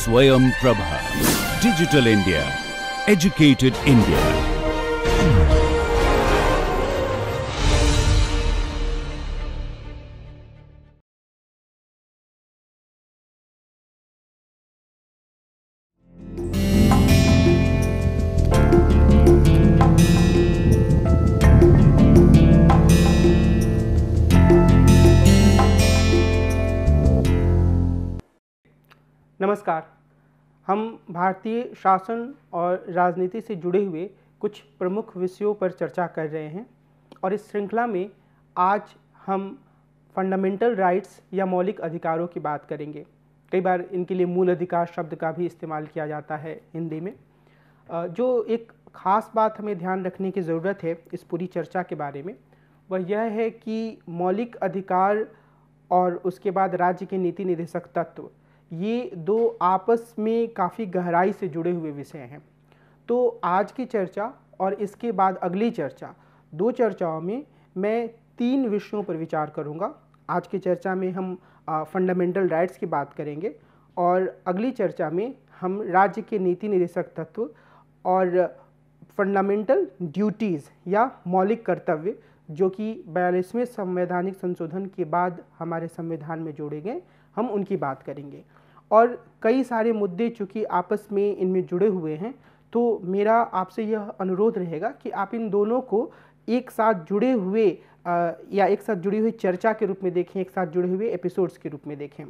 Swayam Prabha. Digital India. Educated India. नमस्कार। हम भारतीय शासन और राजनीति से जुड़े हुए कुछ प्रमुख विषयों पर चर्चा कर रहे हैं और इस श्रृंखला में आज हम फंडामेंटल राइट्स या मौलिक अधिकारों की बात करेंगे। कई बार इनके लिए मूल अधिकार शब्द का भी इस्तेमाल किया जाता है हिंदी में। जो एक ख़ास बात हमें ध्यान रखने की ज़रूरत है इस पूरी चर्चा के बारे में, वह यह है कि मौलिक अधिकार और उसके बाद राज्य के नीति निर्देशक तत्व, ये दो आपस में काफ़ी गहराई से जुड़े हुए विषय हैं। तो आज की चर्चा और इसके बाद अगली चर्चा, दो चर्चाओं में मैं तीन विषयों पर विचार करूंगा। आज की चर्चा में हम फंडामेंटल राइट्स की बात करेंगे और अगली चर्चा में हम राज्य के नीति निर्देशक तत्व और फंडामेंटल ड्यूटीज़ या मौलिक कर्तव्य, जो कि 42वें संवैधानिक संशोधन के बाद हमारे संविधान में जोड़े गए, हम उनकी बात करेंगे। और कई सारे मुद्दे चूँकि आपस में इनमें जुड़े हुए हैं, तो मेरा आपसे यह अनुरोध रहेगा कि आप इन दोनों को एक साथ जुड़े हुए या एक साथ जुड़ी हुई चर्चा के रूप में देखें, एक साथ जुड़े हुए एपिसोड्स के रूप में देखें।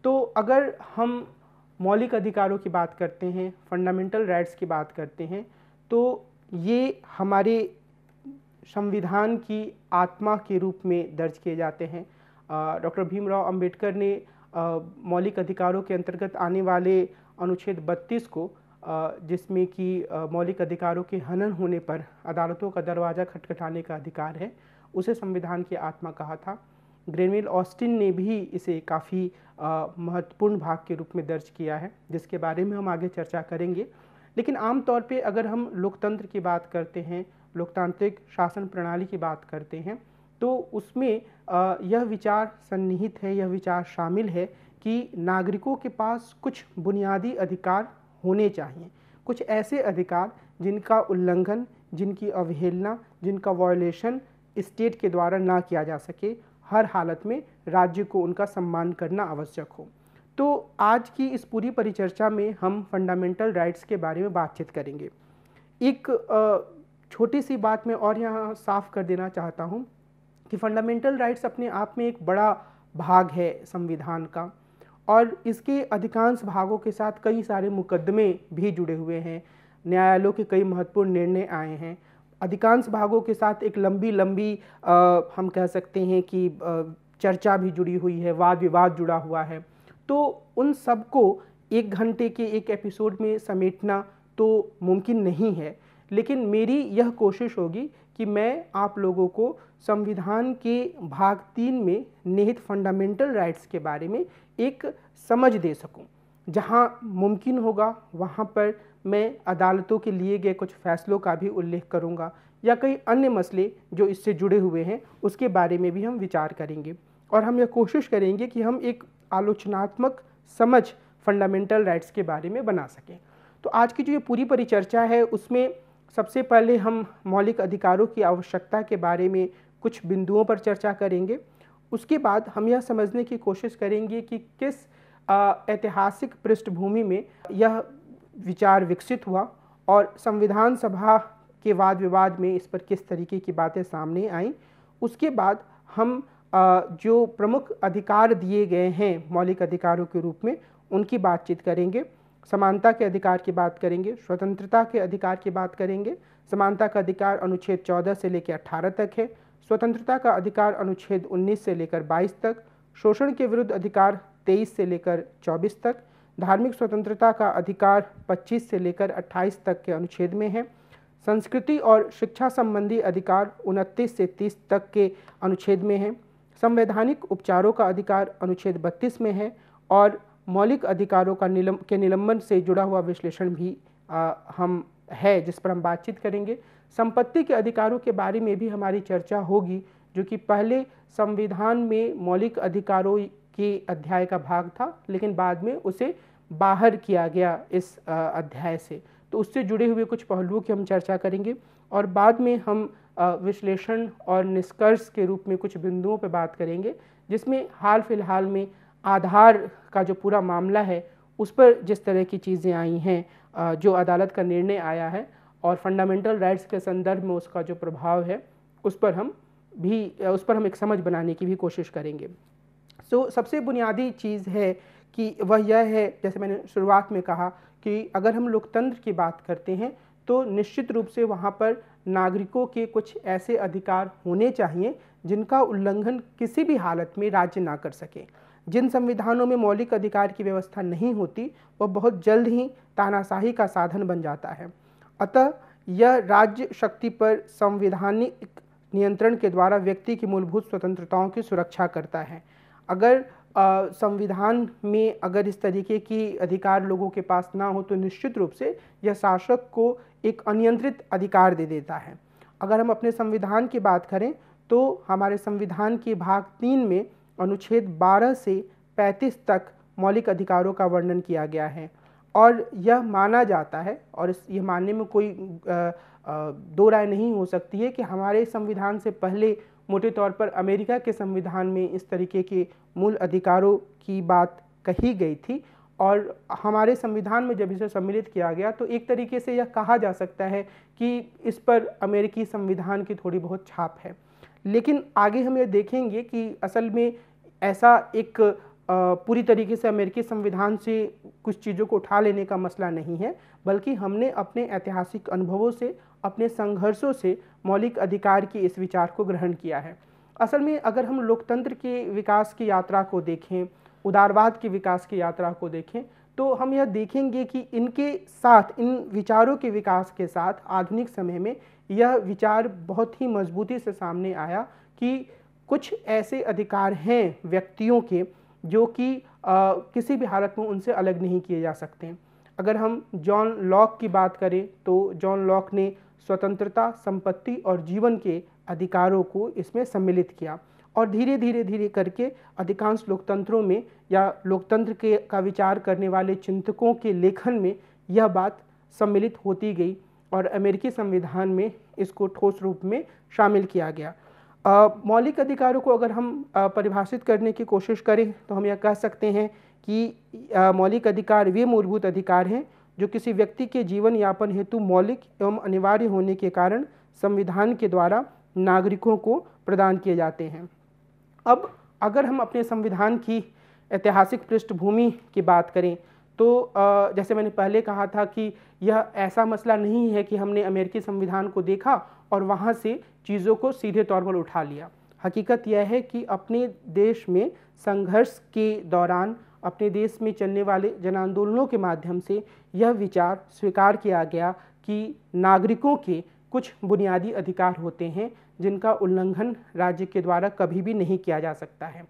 तो अगर हम मौलिक अधिकारों की बात करते हैं, फंडामेंटल राइट्स की बात करते हैं, तो ये हमारे संविधान की आत्मा के रूप में दर्ज किए जाते हैं। डॉक्टर भीमराव अंबेडकर ने मौलिक अधिकारों के अंतर्गत आने वाले अनुच्छेद 32 को, जिसमें कि मौलिक अधिकारों के हनन होने पर अदालतों का दरवाज़ा खटखटाने का अधिकार है, उसे संविधान की आत्मा कहा था। ग्रेनविल ऑस्टिन ने भी इसे काफ़ी महत्वपूर्ण भाग के रूप में दर्ज किया है, जिसके बारे में हम आगे चर्चा करेंगे। लेकिन आमतौर पे अगर हम लोकतंत्र की बात करते हैं, लोकतांत्रिक शासन प्रणाली की बात करते हैं, तो उसमें यह विचार सन्निहित है, यह विचार शामिल है कि नागरिकों के पास कुछ बुनियादी अधिकार होने चाहिए, कुछ ऐसे अधिकार जिनका उल्लंघन, जिनकी अवहेलना, जिनका वायलेशन स्टेट के द्वारा ना किया जा सके। हर हालत में राज्य को उनका सम्मान करना आवश्यक हो। तो आज की इस पूरी परिचर्चा में हम फंडामेंटल राइट्स के बारे में बातचीत करेंगे। एक छोटी सी बात मैं और यहाँ साफ कर देना चाहता हूँ कि फंडामेंटल राइट्स अपने आप में एक बड़ा भाग है संविधान का, और इसके अधिकांश भागों के साथ कई सारे मुकदमे भी जुड़े हुए हैं। न्यायालयों के कई महत्वपूर्ण निर्णय आए हैं। अधिकांश भागों के साथ एक लंबी हम कह सकते हैं कि चर्चा भी जुड़ी हुई है, वाद विवाद जुड़ा हुआ है। तो उन सबको एक घंटे के एक एपिसोड में समेटना तो मुमकिन नहीं है, लेकिन मेरी यह कोशिश होगी कि मैं आप लोगों को संविधान के भाग 3 में निहित फंडामेंटल राइट्स के बारे में एक समझ दे सकूं। जहां मुमकिन होगा वहां पर मैं अदालतों के लिए गए कुछ फैसलों का भी उल्लेख करूंगा, या कई अन्य मसले जो इससे जुड़े हुए हैं उसके बारे में भी हम विचार करेंगे। और हम यह कोशिश करेंगे कि हम एक आलोचनात्मक समझ फंडामेंटल राइट्स के बारे में बना सकें। तो आज की जो ये पूरी परिचर्चा है, उसमें सबसे पहले हम मौलिक अधिकारों की आवश्यकता के बारे में कुछ बिंदुओं पर चर्चा करेंगे। उसके बाद हम यह समझने की कोशिश करेंगे कि किस ऐतिहासिक पृष्ठभूमि में यह विचार विकसित हुआ और संविधान सभा के वाद विवाद में इस पर किस तरीके की बातें सामने आईं। उसके बाद हम जो प्रमुख अधिकार दिए गए हैं मौलिक अधिकारों के रूप में, उनकी बातचीत करेंगे। समानता के अधिकार की बात करेंगे, स्वतंत्रता के अधिकार की बात करेंगे। समानता का अधिकार अनुच्छेद 14 से लेकर 18 तक है। स्वतंत्रता का अधिकार अनुच्छेद 19 से लेकर 22 तक। शोषण के विरुद्ध अधिकार 23 से लेकर 24 तक। धार्मिक स्वतंत्रता का अधिकार 25 से लेकर 28 तक के अनुच्छेद में है। संस्कृति और शिक्षा संबंधी अधिकार 29 से 30 तक के अनुच्छेद में है। संवैधानिक उपचारों का अधिकार अनुच्छेद 32 में है। और मौलिक अधिकारों का निलंबन से जुड़ा हुआ विश्लेषण भी हम है, जिस पर हम बातचीत करेंगे। संपत्ति के अधिकारों के बारे में भी हमारी चर्चा होगी, जो कि पहले संविधान में मौलिक अधिकारों के अध्याय का भाग था, लेकिन बाद में उसे बाहर किया गया इस अध्याय से। तो उससे जुड़े हुए कुछ पहलुओं की हम चर्चा करेंगे और बाद में हम विश्लेषण और निष्कर्ष के रूप में कुछ बिंदुओं पर बात करेंगे, जिसमें हाल फिलहाल में आधार का जो पूरा मामला है उस पर जिस तरह की चीज़ें आई हैं, जो अदालत का निर्णय आया है और फंडामेंटल राइट्स के संदर्भ में उसका जो प्रभाव है उस पर हम एक समझ बनाने की भी कोशिश करेंगे। सबसे बुनियादी चीज़ है कि वह यह है, जैसे मैंने शुरुआत में कहा, कि अगर हम लोकतंत्र की बात करते हैं तो निश्चित रूप से वहाँ पर नागरिकों के कुछ ऐसे अधिकार होने चाहिए जिनका उल्लंघन किसी भी हालत में राज्य ना कर सके। जिन संविधानों में मौलिक अधिकार की व्यवस्था नहीं होती वह बहुत जल्द ही तानाशाही का साधन बन जाता है। अतः यह राज्य शक्ति पर संवैधानिक नियंत्रण के द्वारा व्यक्ति की मूलभूत स्वतंत्रताओं की सुरक्षा करता है। अगर संविधान में अगर इस तरीके की अधिकार लोगों के पास ना हो तो निश्चित रूप से यह शासक को एक अनियंत्रित अधिकार दे देता है। अगर हम अपने संविधान की बात करें तो हमारे संविधान के भाग 3 में अनुच्छेद 12 से 35 तक मौलिक अधिकारों का वर्णन किया गया है और यह माना जाता है, और यह मानने में कोई दो राय नहीं हो सकती है कि हमारे संविधान से पहले मोटे तौर पर अमेरिका के संविधान में इस तरीके के मूल अधिकारों की बात कही गई थी, और हमारे संविधान में जब इसे सम्मिलित किया गया तो एक तरीके से यह कहा जा सकता है कि इस पर अमेरिकी संविधान की थोड़ी बहुत छाप है। लेकिन आगे हम यह देखेंगे कि असल में ऐसा एक पूरी तरीके से अमेरिकी संविधान से कुछ चीज़ों को उठा लेने का मसला नहीं है, बल्कि हमने अपने ऐतिहासिक अनुभवों से, अपने संघर्षों से मौलिक अधिकार के इस विचार को ग्रहण किया है। असल में अगर हम लोकतंत्र के विकास की यात्रा को देखें, उदारवाद के विकास की यात्रा को देखें, तो हम यह देखेंगे कि इनके साथ, इन विचारों के विकास के साथ आधुनिक समय में यह विचार बहुत ही मजबूती से सामने आया कि कुछ ऐसे अधिकार हैं व्यक्तियों के जो कि किसी भी हालत में उनसे अलग नहीं किए जा सकते। अगर हम जॉन लॉक की बात करें तो जॉन लॉक ने स्वतंत्रता, संपत्ति और जीवन के अधिकारों को इसमें सम्मिलित किया और धीरे धीरे करके अधिकांश लोकतंत्रों में या लोकतंत्र का विचार करने वाले चिंतकों के लेखन में यह बात सम्मिलित होती गई और अमेरिकी संविधान में इसको ठोस रूप में शामिल किया गया। मौलिक अधिकारों को अगर हम परिभाषित करने की कोशिश करें तो हम यह कह सकते हैं कि मौलिक अधिकार वे मूलभूत अधिकार हैं जो किसी व्यक्ति के जीवन यापन हेतु मौलिक एवं अनिवार्य होने के कारण संविधान के द्वारा नागरिकों को प्रदान किए जाते हैं। अब अगर हम अपने संविधान की ऐतिहासिक पृष्ठभूमि की बात करें तो जैसे मैंने पहले कहा था कि यह ऐसा मसला नहीं है कि हमने अमेरिकी संविधान को देखा और वहाँ से चीज़ों को सीधे तौर पर उठा लिया। हकीकत यह है कि अपने देश में संघर्ष के दौरान, अपने देश में चलने वाले जन आंदोलनों के माध्यम से यह विचार स्वीकार किया गया कि नागरिकों के कुछ बुनियादी अधिकार होते हैं जिनका उल्लंघन राज्य के द्वारा कभी भी नहीं किया जा सकता है।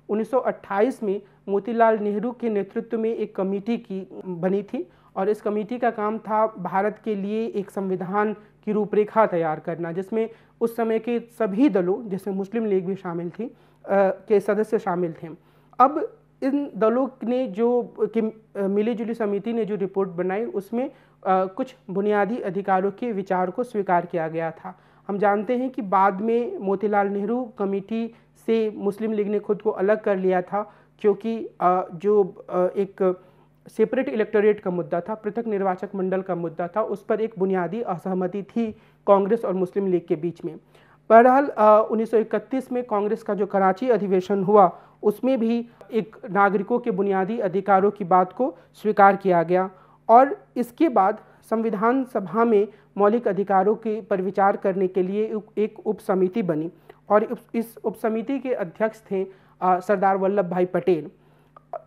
1928 में मोतीलाल नेहरू के नेतृत्व में एक कमेटी बनी थी और इस कमेटी का काम था भारत के लिए एक संविधान की रूपरेखा तैयार करना, जिसमें उस समय के सभी दलों, जिसमें मुस्लिम लीग भी शामिल थी, के सदस्य शामिल थे। अब इन दलों ने जो मिली जुली समिति ने जो रिपोर्ट बनाई उसमें कुछ बुनियादी अधिकारों के विचार को स्वीकार किया गया था। हम जानते हैं कि बाद में मोतीलाल नेहरू कमेटी से मुस्लिम लीग ने खुद को अलग कर लिया था, क्योंकि जो एक सेपरेट इलेक्टोरेट का मुद्दा था, पृथक निर्वाचक मंडल का मुद्दा था, उस पर एक बुनियादी असहमति थी कांग्रेस और मुस्लिम लीग के बीच में। बहरहाल 1931 में कांग्रेस का जो कराची अधिवेशन हुआ उसमें भी एक नागरिकों के बुनियादी अधिकारों की बात को स्वीकार किया गया और इसके बाद संविधान सभा में मौलिक अधिकारों के पर विचार करने के लिए एक उप समिति बनी और इस उप समिति के अध्यक्ष थे सरदार वल्लभ भाई पटेल।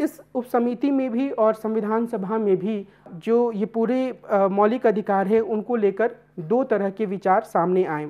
इस उप समिति में भी और संविधान सभा में भी जो ये पूरे मौलिक अधिकार है उनको लेकर दो तरह के विचार सामने आए।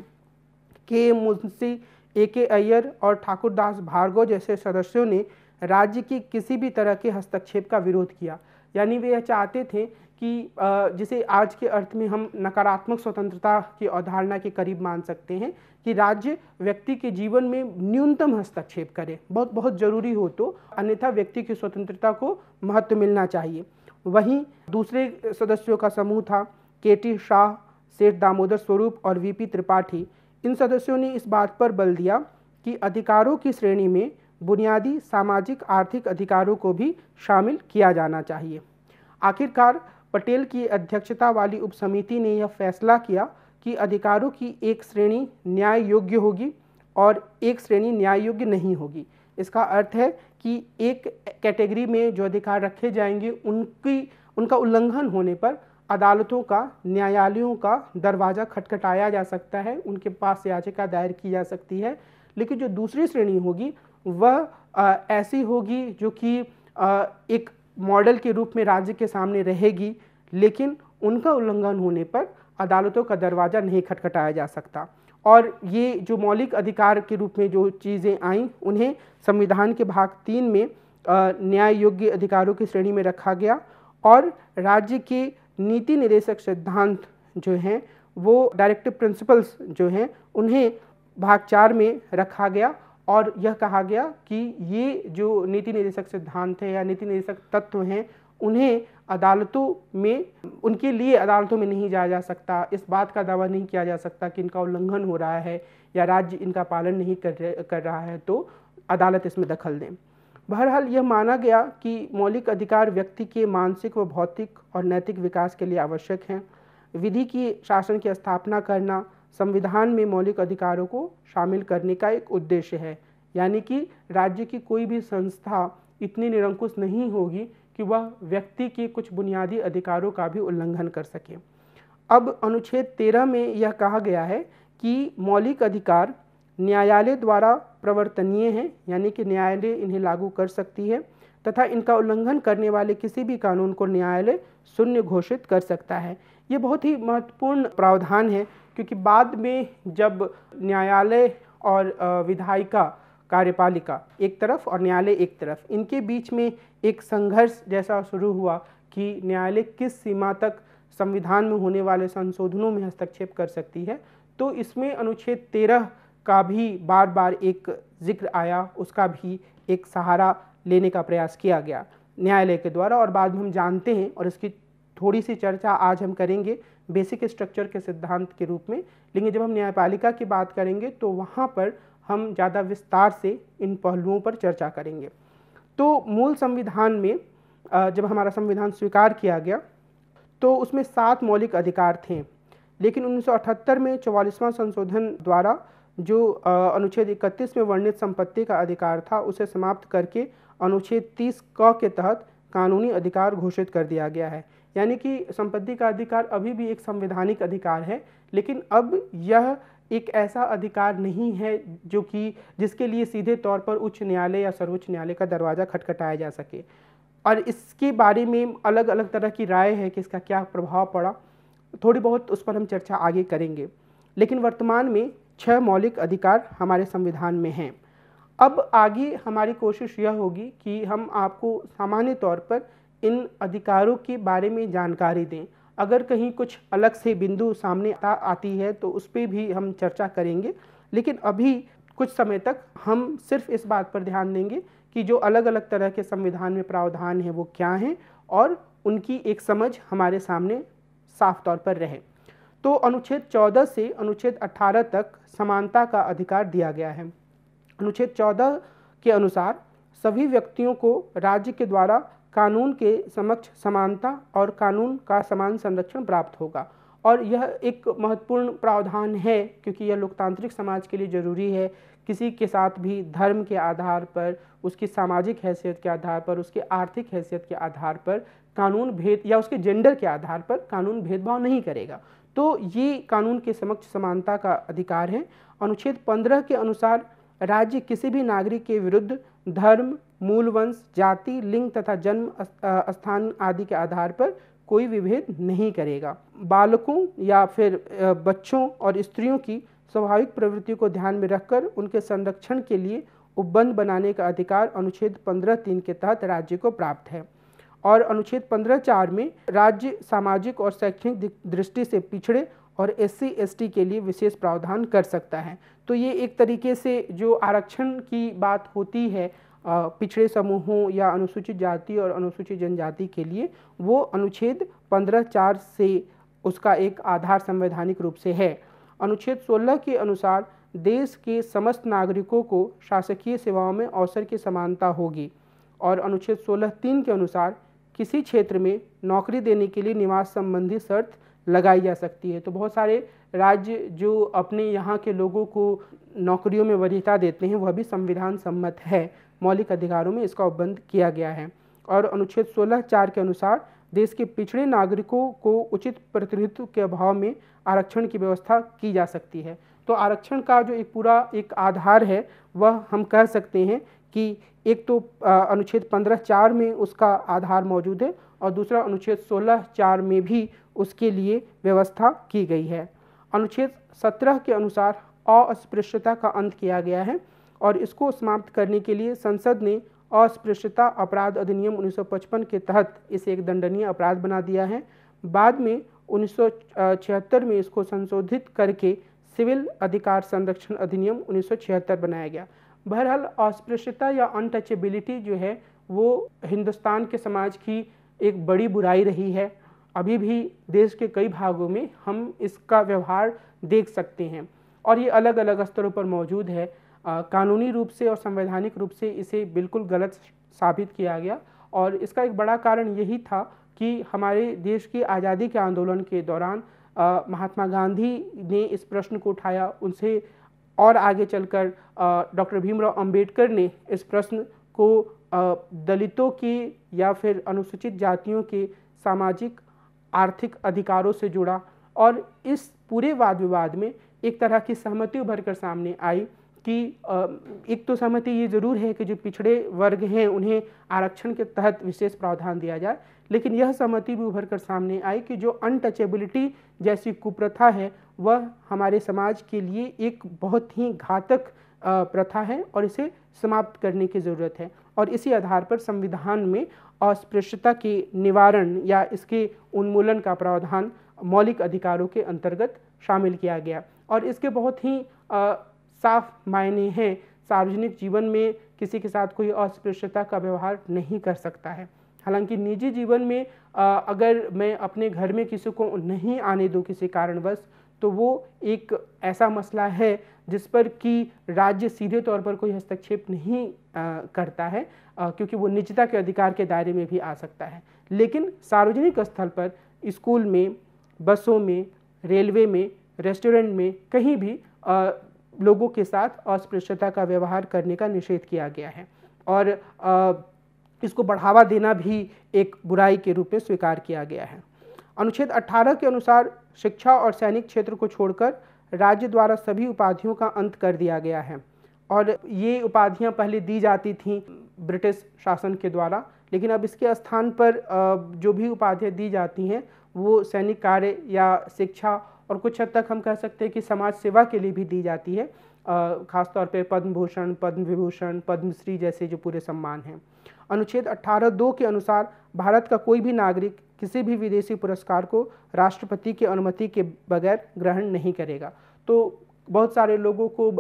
के मुंशी A.K. अय्यर और ठाकुरदास भार्गव जैसे सदस्यों ने राज्य की किसी भी तरह के हस्तक्षेप का विरोध किया। यानी वे यह चाहते थे कि जिसे आज के अर्थ में हम नकारात्मक स्वतंत्रता की अवधारणा के करीब मान सकते हैं कि राज्य व्यक्ति के जीवन में न्यूनतम हस्तक्षेप करे, बहुत ज़रूरी हो तो, अन्यथा व्यक्ति की स्वतंत्रता को महत्व मिलना चाहिए। वहीं दूसरे सदस्यों का समूह था केटी शाह, सेठ दामोदर स्वरूप और वीपी त्रिपाठी। इन सदस्यों ने इस बात पर बल दिया कि अधिकारों की श्रेणी में बुनियादी सामाजिक आर्थिक अधिकारों को भी शामिल किया जाना चाहिए। आखिरकार पटेल की अध्यक्षता वाली उपसमिति ने यह फैसला किया कि अधिकारों की एक श्रेणी न्याय योग्य होगी और एक श्रेणी न्याय योग्य नहीं होगी। इसका अर्थ है कि एक कैटेगरी में जो अधिकार रखे जाएंगे उनका उल्लंघन होने पर अदालतों का, न्यायालयों का दरवाज़ा खटखटाया जा सकता है, उनके पास याचिका दायर की जा सकती है। लेकिन जो दूसरी श्रेणी होगी वह ऐसी होगी जो कि एक मॉडल के रूप में राज्य के सामने रहेगी, लेकिन उनका उल्लंघन होने पर अदालतों का दरवाज़ा नहीं खटखटाया जा सकता। और ये जो मौलिक अधिकार के रूप में जो चीज़ें आईं उन्हें संविधान के भाग 3 में न्याय योग्य अधिकारों की श्रेणी में रखा गया और राज्य के नीति निर्देशक सिद्धांत जो हैं वो डायरेक्टिव प्रिंसिपल्स जो हैं उन्हें भाग 4 में रखा गया और यह कहा गया कि ये जो नीति निर्देशक सिद्धांत है या नीति निर्देशक तत्व हैं उन्हें अदालतों में, उनके लिए अदालतों में नहीं जाया जा सकता, इस बात का दावा नहीं किया जा सकता कि इनका उल्लंघन हो रहा है या राज्य इनका पालन नहीं कर रहा है तो अदालत इसमें दखल दें। बहरहाल यह माना गया कि मौलिक अधिकार व्यक्ति के मानसिक व भौतिक और नैतिक विकास के लिए आवश्यक हैं। विधि की शासन की स्थापना करना संविधान में मौलिक अधिकारों को शामिल करने का एक उद्देश्य है, यानी कि राज्य की कोई भी संस्था इतनी निरंकुश नहीं होगी कि वह व्यक्ति के कुछ बुनियादी अधिकारों का भी उल्लंघन कर सके। अब अनुच्छेद 13 में यह कहा गया है कि मौलिक अधिकार न्यायालय द्वारा प्रवर्तनीय हैं, यानी कि न्यायालय इन्हें लागू कर सकती है तथा इनका उल्लंघन करने वाले किसी भी कानून को न्यायालय शून्य घोषित कर सकता है। ये बहुत ही महत्वपूर्ण प्रावधान है क्योंकि बाद में जब न्यायालय और विधायिका कार्यपालिका एक तरफ और न्यायालय एक तरफ, इनके बीच में एक संघर्ष जैसा शुरू हुआ कि न्यायालय किस सीमा तक संविधान में होने वाले संशोधनों में हस्तक्षेप कर सकती है, तो इसमें अनुच्छेद 13 का भी बार बार एक जिक्र आया, उसका भी एक सहारा लेने का प्रयास किया गया न्यायालय के द्वारा। और बाद में हम जानते हैं और इसकी थोड़ी सी चर्चा आज हम करेंगे बेसिक स्ट्रक्चर के सिद्धांत के रूप में, लेकिन जब हम न्यायपालिका की बात करेंगे तो वहाँ पर हम ज़्यादा विस्तार से इन पहलुओं पर चर्चा करेंगे। तो मूल संविधान में जब हमारा संविधान स्वीकार किया गया तो उसमें 7 मौलिक अधिकार थे, लेकिन 1978 में 44वां संशोधन द्वारा जो अनुच्छेद 31 में वर्णित संपत्ति का अधिकार था उसे समाप्त करके अनुच्छेद 30 क के तहत कानूनी अधिकार घोषित कर दिया गया है। यानी कि संपत्ति का अधिकार अभी भी एक संवैधानिक अधिकार है, लेकिन अब यह एक ऐसा अधिकार नहीं है जो कि जिसके लिए सीधे तौर पर उच्च न्यायालय या सर्वोच्च न्यायालय का दरवाज़ा खटखटाया जा सके। और इसके बारे में अलग अलग तरह की राय है कि इसका क्या प्रभाव पड़ा, थोड़ी बहुत उस पर हम चर्चा आगे करेंगे। लेकिन वर्तमान में 6 मौलिक अधिकार हमारे संविधान में हैं। अब आगे हमारी कोशिश यह होगी कि हम आपको सामान्य तौर पर इन अधिकारों के बारे में जानकारी दें। अगर कहीं कुछ अलग से बिंदु सामने आती है तो उस पर भी हम चर्चा करेंगे, लेकिन अभी कुछ समय तक हम सिर्फ इस बात पर ध्यान देंगे कि जो अलग अलग तरह के संविधान में प्रावधान हैं वो क्या हैं और उनकी एक समझ हमारे सामने साफ तौर पर रहे। तो अनुच्छेद 14 से अनुच्छेद 18 तक समानता का अधिकार दिया गया है। अनुच्छेद 14 के अनुसार सभी व्यक्तियों को राज्य के द्वारा कानून के समक्ष समानता और कानून का समान संरक्षण प्राप्त होगा। और यह एक महत्वपूर्ण प्रावधान है क्योंकि यह लोकतांत्रिक समाज के लिए जरूरी है। किसी के साथ भी धर्म के आधार पर, उसकी सामाजिक हैसियत के आधार पर, उसकी आर्थिक हैसियत के आधार पर कानून भेद या उसके जेंडर के आधार पर कानून भेदभाव नहीं करेगा। तो ये कानून के समक्ष समानता का अधिकार है। अनुच्छेद 15 के अनुसार राज्य किसी भी नागरिक के विरुद्ध धर्म, मूल वंश, जाति, लिंग तथा जन्म स्थान आदि के आधार पर कोई विभेद नहीं करेगा। बालकों या फिर बच्चों और स्त्रियों की स्वाभाविक प्रवृत्ति को ध्यान में रखकर उनके संरक्षण के लिए उपबंध बनाने का अधिकार अनुच्छेद 15(3) के तहत राज्य को प्राप्त है। और अनुच्छेद 15(4) में राज्य सामाजिक और शैक्षणिक दृष्टि से पिछड़े और SC/ST के लिए विशेष प्रावधान कर सकता है। तो ये एक तरीके से जो आरक्षण की बात होती है पिछड़े समूहों या अनुसूचित जाति और अनुसूचित जनजाति के लिए, वो अनुच्छेद 15(4) से उसका एक आधार संवैधानिक रूप से है। अनुच्छेद 16 के अनुसार देश के समस्त नागरिकों को शासकीय सेवाओं में अवसर की समानता होगी और अनुच्छेद 16(3) के अनुसार किसी क्षेत्र में नौकरी देने के लिए निवास संबंधी शर्त लगाई जा सकती है। तो बहुत सारे राज्य जो अपने यहाँ के लोगों को नौकरियों में वरीयता देते हैं, वह भी संविधान सम्मत है। मौलिक अधिकारों में इसका उपबंध किया गया है। और अनुच्छेद 16(4) के अनुसार देश के पिछड़े नागरिकों को उचित प्रतिनिधित्व के अभाव में आरक्षण की व्यवस्था की जा सकती है। तो आरक्षण का जो एक पूरा एक आधार है, वह हम कह सकते हैं कि एक तो अनुच्छेद 15(4) में उसका आधार मौजूद है और दूसरा अनुच्छेद 16(4) में भी उसके लिए व्यवस्था की गई है। अनुच्छेद 17 के अनुसार अस्पृश्यता का अंत किया गया है और इसको समाप्त करने के लिए संसद ने अस्पृश्यता अपराध अधिनियम 1955 के तहत इसे एक दंडनीय अपराध बना दिया है। बाद में 1976 में इसको संशोधित करके सिविल अधिकार संरक्षण अधिनियम 1976 बनाया गया। बहरहाल अस्पृश्यता या अनटचेबिलिटी जो है वो हिंदुस्तान के समाज की एक बड़ी बुराई रही है। अभी भी देश के कई भागों में हम इसका व्यवहार देख सकते हैं और ये अलग अलग स्तरों पर मौजूद है। कानूनी रूप से और संवैधानिक रूप से इसे बिल्कुल गलत साबित किया गया और इसका एक बड़ा कारण यही था कि हमारे देश की आज़ादी के आंदोलन के दौरान महात्मा गांधी ने इस प्रश्न को उठाया। उनसे और आगे चलकर डॉक्टर भीमराव अंबेडकर ने इस प्रश्न को दलितों के या फिर अनुसूचित जातियों के सामाजिक आर्थिक अधिकारों से जुड़ा और इस पूरे वाद विवाद में एक तरह की सहमति उभर कर सामने आई कि एक तो सहमति ये ज़रूर है कि जो पिछड़े वर्ग हैं उन्हें आरक्षण के तहत विशेष प्रावधान दिया जाए, लेकिन यह सहमति भी उभर कर सामने आई कि जो अनटचेबिलिटी जैसी कुप्रथा है वह हमारे समाज के लिए एक बहुत ही घातक प्रथा है और इसे समाप्त करने की ज़रूरत है। और इसी आधार पर संविधान में अस्पृश्यता के निवारण या इसके उन्मूलन का प्रावधान मौलिक अधिकारों के अंतर्गत शामिल किया गया और इसके बहुत ही साफ मायने हैं। सार्वजनिक जीवन में किसी के साथ कोई अस्पृश्यता का व्यवहार नहीं कर सकता है। हालांकि निजी जीवन में अगर मैं अपने घर में किसी को नहीं आने दूं किसी कारणवश, तो वो एक ऐसा मसला है जिस पर कि राज्य सीधे तौर पर कोई हस्तक्षेप नहीं करता है, क्योंकि वो निजता के अधिकार के दायरे में भी आ सकता है। लेकिन सार्वजनिक स्थल पर, स्कूल में, बसों में, रेलवे में, रेस्टोरेंट में, कहीं भी लोगों के साथ अस्पृश्यता का व्यवहार करने का निषेध किया गया है और इसको बढ़ावा देना भी एक बुराई के रूप में स्वीकार किया गया है। अनुच्छेद 18 के अनुसार शिक्षा और सैनिक क्षेत्र को छोड़कर राज्य द्वारा सभी उपाधियों का अंत कर दिया गया है और ये उपाधियां पहले दी जाती थीं ब्रिटिश शासन के द्वारा, लेकिन अब इसके स्थान पर जो भी उपाधियां दी जाती हैं वो सैनिक कार्य या शिक्षा और कुछ हद तक हम कह सकते हैं कि समाज सेवा के लिए भी दी जाती है, खासतौर पे पद्म भूषण, पद्म विभूषण, पद्मश्री जैसे जो पूरे सम्मान हैं। अनुच्छेद 18(2) के अनुसार भारत का कोई भी नागरिक किसी भी विदेशी पुरस्कार को राष्ट्रपति की अनुमति के बगैर ग्रहण नहीं करेगा। तो बहुत सारे लोगों को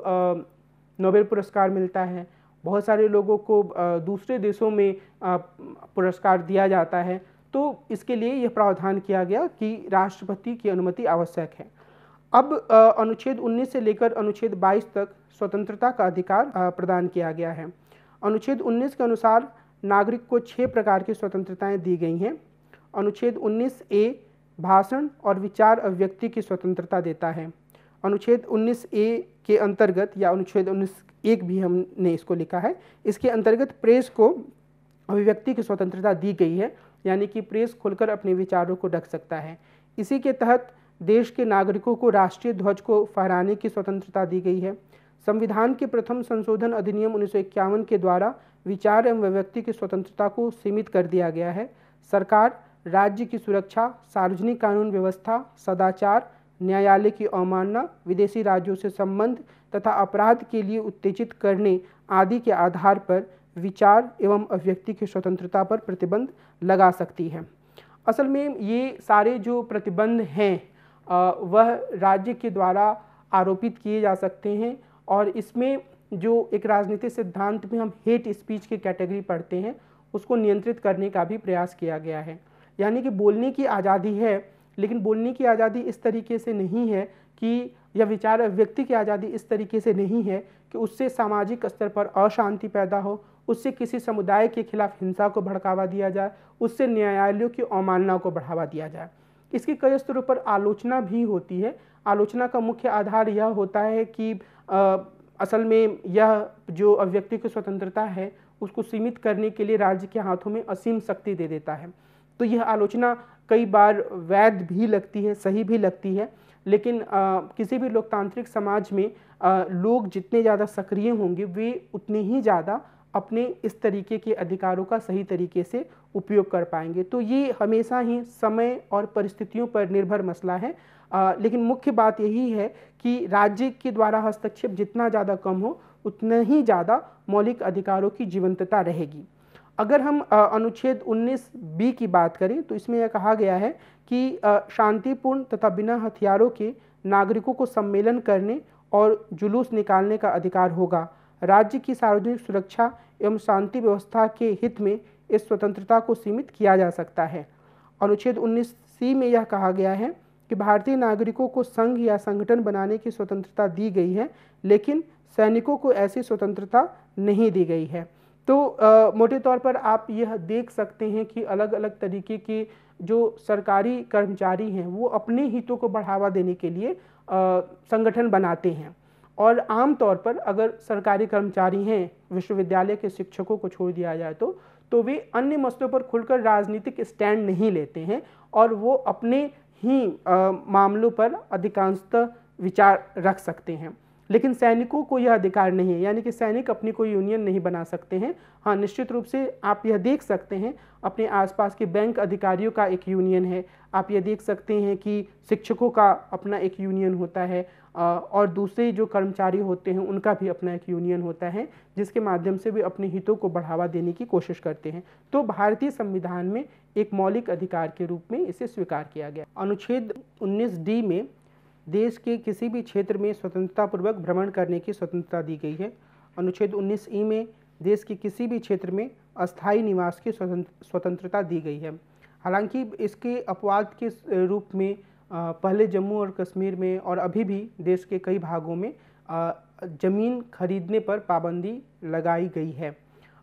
नोबेल पुरस्कार मिलता है, बहुत सारे लोगों को दूसरे देशों में पुरस्कार दिया जाता है, तो इसके लिए यह प्रावधान किया गया कि राष्ट्रपति की अनुमति आवश्यक है। अब अनुच्छेद 19 से लेकर अनुच्छेद 22 तक स्वतंत्रता का अधिकार प्रदान किया गया है। अनुच्छेद 19 के अनुसार नागरिक को 6 प्रकार की स्वतंत्रताएं दी गई हैं। अनुच्छेद 19A भाषण और विचार अभिव्यक्ति की स्वतंत्रता देता है। अनुच्छेद 19A के अंतर्गत, या अनुच्छेद 19(1) भी हमने इसको लिखा है, इसके अंतर्गत प्रेस को अभिव्यक्ति की स्वतंत्रता दी गई है, यानी कि प्रेस खुलकर अपने विचारों को रख सकता है। इसी के तहत देश के नागरिकों को राष्ट्रीय ध्वज को फहराने की स्वतंत्रता दी गई है। संविधान के प्रथम संशोधन अधिनियम 1951 के द्वारा विचार एवं अभिव्यक्ति की स्वतंत्रता को सीमित कर दिया गया है। सरकार राज्य की सुरक्षा, सार्वजनिक कानून व्यवस्था, सदाचार, न्यायालय की अवमानना, विदेशी राज्यों से संबंध तथा अपराध के लिए उत्तेजित करने आदि के आधार पर विचार एवं अभिव्यक्ति की स्वतंत्रता पर प्रतिबंध लगा सकती है। असल में ये सारे जो प्रतिबंध हैं वह राज्य के द्वारा आरोपित किए जा सकते हैं और इसमें जो एक राजनीतिक सिद्धांत में हम हेट स्पीच की कैटेगरी पढ़ते हैं, उसको नियंत्रित करने का भी प्रयास किया गया है। यानी कि बोलने की आज़ादी है, लेकिन बोलने की आज़ादी इस तरीके से नहीं है कि, या विचार व्यक्ति की आज़ादी इस तरीके से नहीं है कि उससे सामाजिक स्तर पर अशांति पैदा हो, उससे किसी समुदाय के खिलाफ हिंसा को भड़कावा दिया जाए, उससे न्यायालयों की अवमानना को बढ़ावा दिया जाए। इसकी कई स्तरों पर आलोचना भी होती है। आलोचना का मुख्य आधार यह होता है कि असल में यह जो व्यक्ति की स्वतंत्रता है उसको सीमित करने के लिए राज्य के हाथों में असीम शक्ति दे देता है। तो यह आलोचना कई बार वैध भी लगती है, सही भी लगती है, लेकिन किसी भी लोकतांत्रिक समाज में लोग जितने ज़्यादा सक्रिय होंगे वे उतने ही ज़्यादा अपने इस तरीके के अधिकारों का सही तरीके से उपयोग कर पाएंगे। तो ये हमेशा ही समय और परिस्थितियों पर निर्भर मसला है, लेकिन मुख्य बात यही है कि राज्य के द्वारा हस्तक्षेप जितना ज़्यादा कम हो उतना ही ज़्यादा मौलिक अधिकारों की जीवंतता रहेगी। अगर हम अनुच्छेद 19B की बात करें तो इसमें यह कहा गया है कि शांतिपूर्ण तथा बिना हथियारों के नागरिकों को सम्मेलन करने और जुलूस निकालने का अधिकार होगा। राज्य की सार्वजनिक सुरक्षा एवं शांति व्यवस्था के हित में इस स्वतंत्रता को सीमित किया जा सकता है। अनुच्छेद 19C में यह कहा गया है कि भारतीय नागरिकों को संघ या संगठन बनाने की स्वतंत्रता दी गई है, लेकिन सैनिकों को ऐसी स्वतंत्रता नहीं दी गई है। तो मोटे तौर पर आप यह देख सकते हैं कि अलग अलग तरीके के जो सरकारी कर्मचारी हैं वो अपने हितों को बढ़ावा देने के लिए संगठन बनाते हैं, और आम तौर पर अगर सरकारी कर्मचारी हैं, विश्वविद्यालय के शिक्षकों को छोड़ दिया जाए तो वे अन्य मसलों पर खुलकर राजनीतिक स्टैंड नहीं लेते हैं और वो अपने ही मामलों पर अधिकांशतः विचार रख सकते हैं। लेकिन सैनिकों को यह अधिकार नहीं है, यानी कि सैनिक अपनी कोई यूनियन नहीं बना सकते हैं। हाँ, निश्चित रूप से आप यह देख सकते हैं अपने आसपास के बैंक अधिकारियों का एक यूनियन है, आप यह देख सकते हैं कि शिक्षकों का अपना एक यूनियन होता है, और दूसरे जो कर्मचारी होते हैं उनका भी अपना एक यूनियन होता है, जिसके माध्यम से वे अपने हितों को बढ़ावा देने की कोशिश करते हैं। तो भारतीय संविधान में एक मौलिक अधिकार के रूप में इसे स्वीकार किया गया। अनुच्छेद 19D में देश के किसी भी क्षेत्र में स्वतंत्रतापूर्वक भ्रमण करने की स्वतंत्रता दी गई है। अनुच्छेद 19E में देश के किसी भी क्षेत्र में अस्थायी निवास की स्वतंत्रता दी गई है। हालांकि इसके अपवाद के रूप में पहले जम्मू और कश्मीर में और अभी भी देश के कई भागों में ज़मीन खरीदने पर पाबंदी लगाई गई है।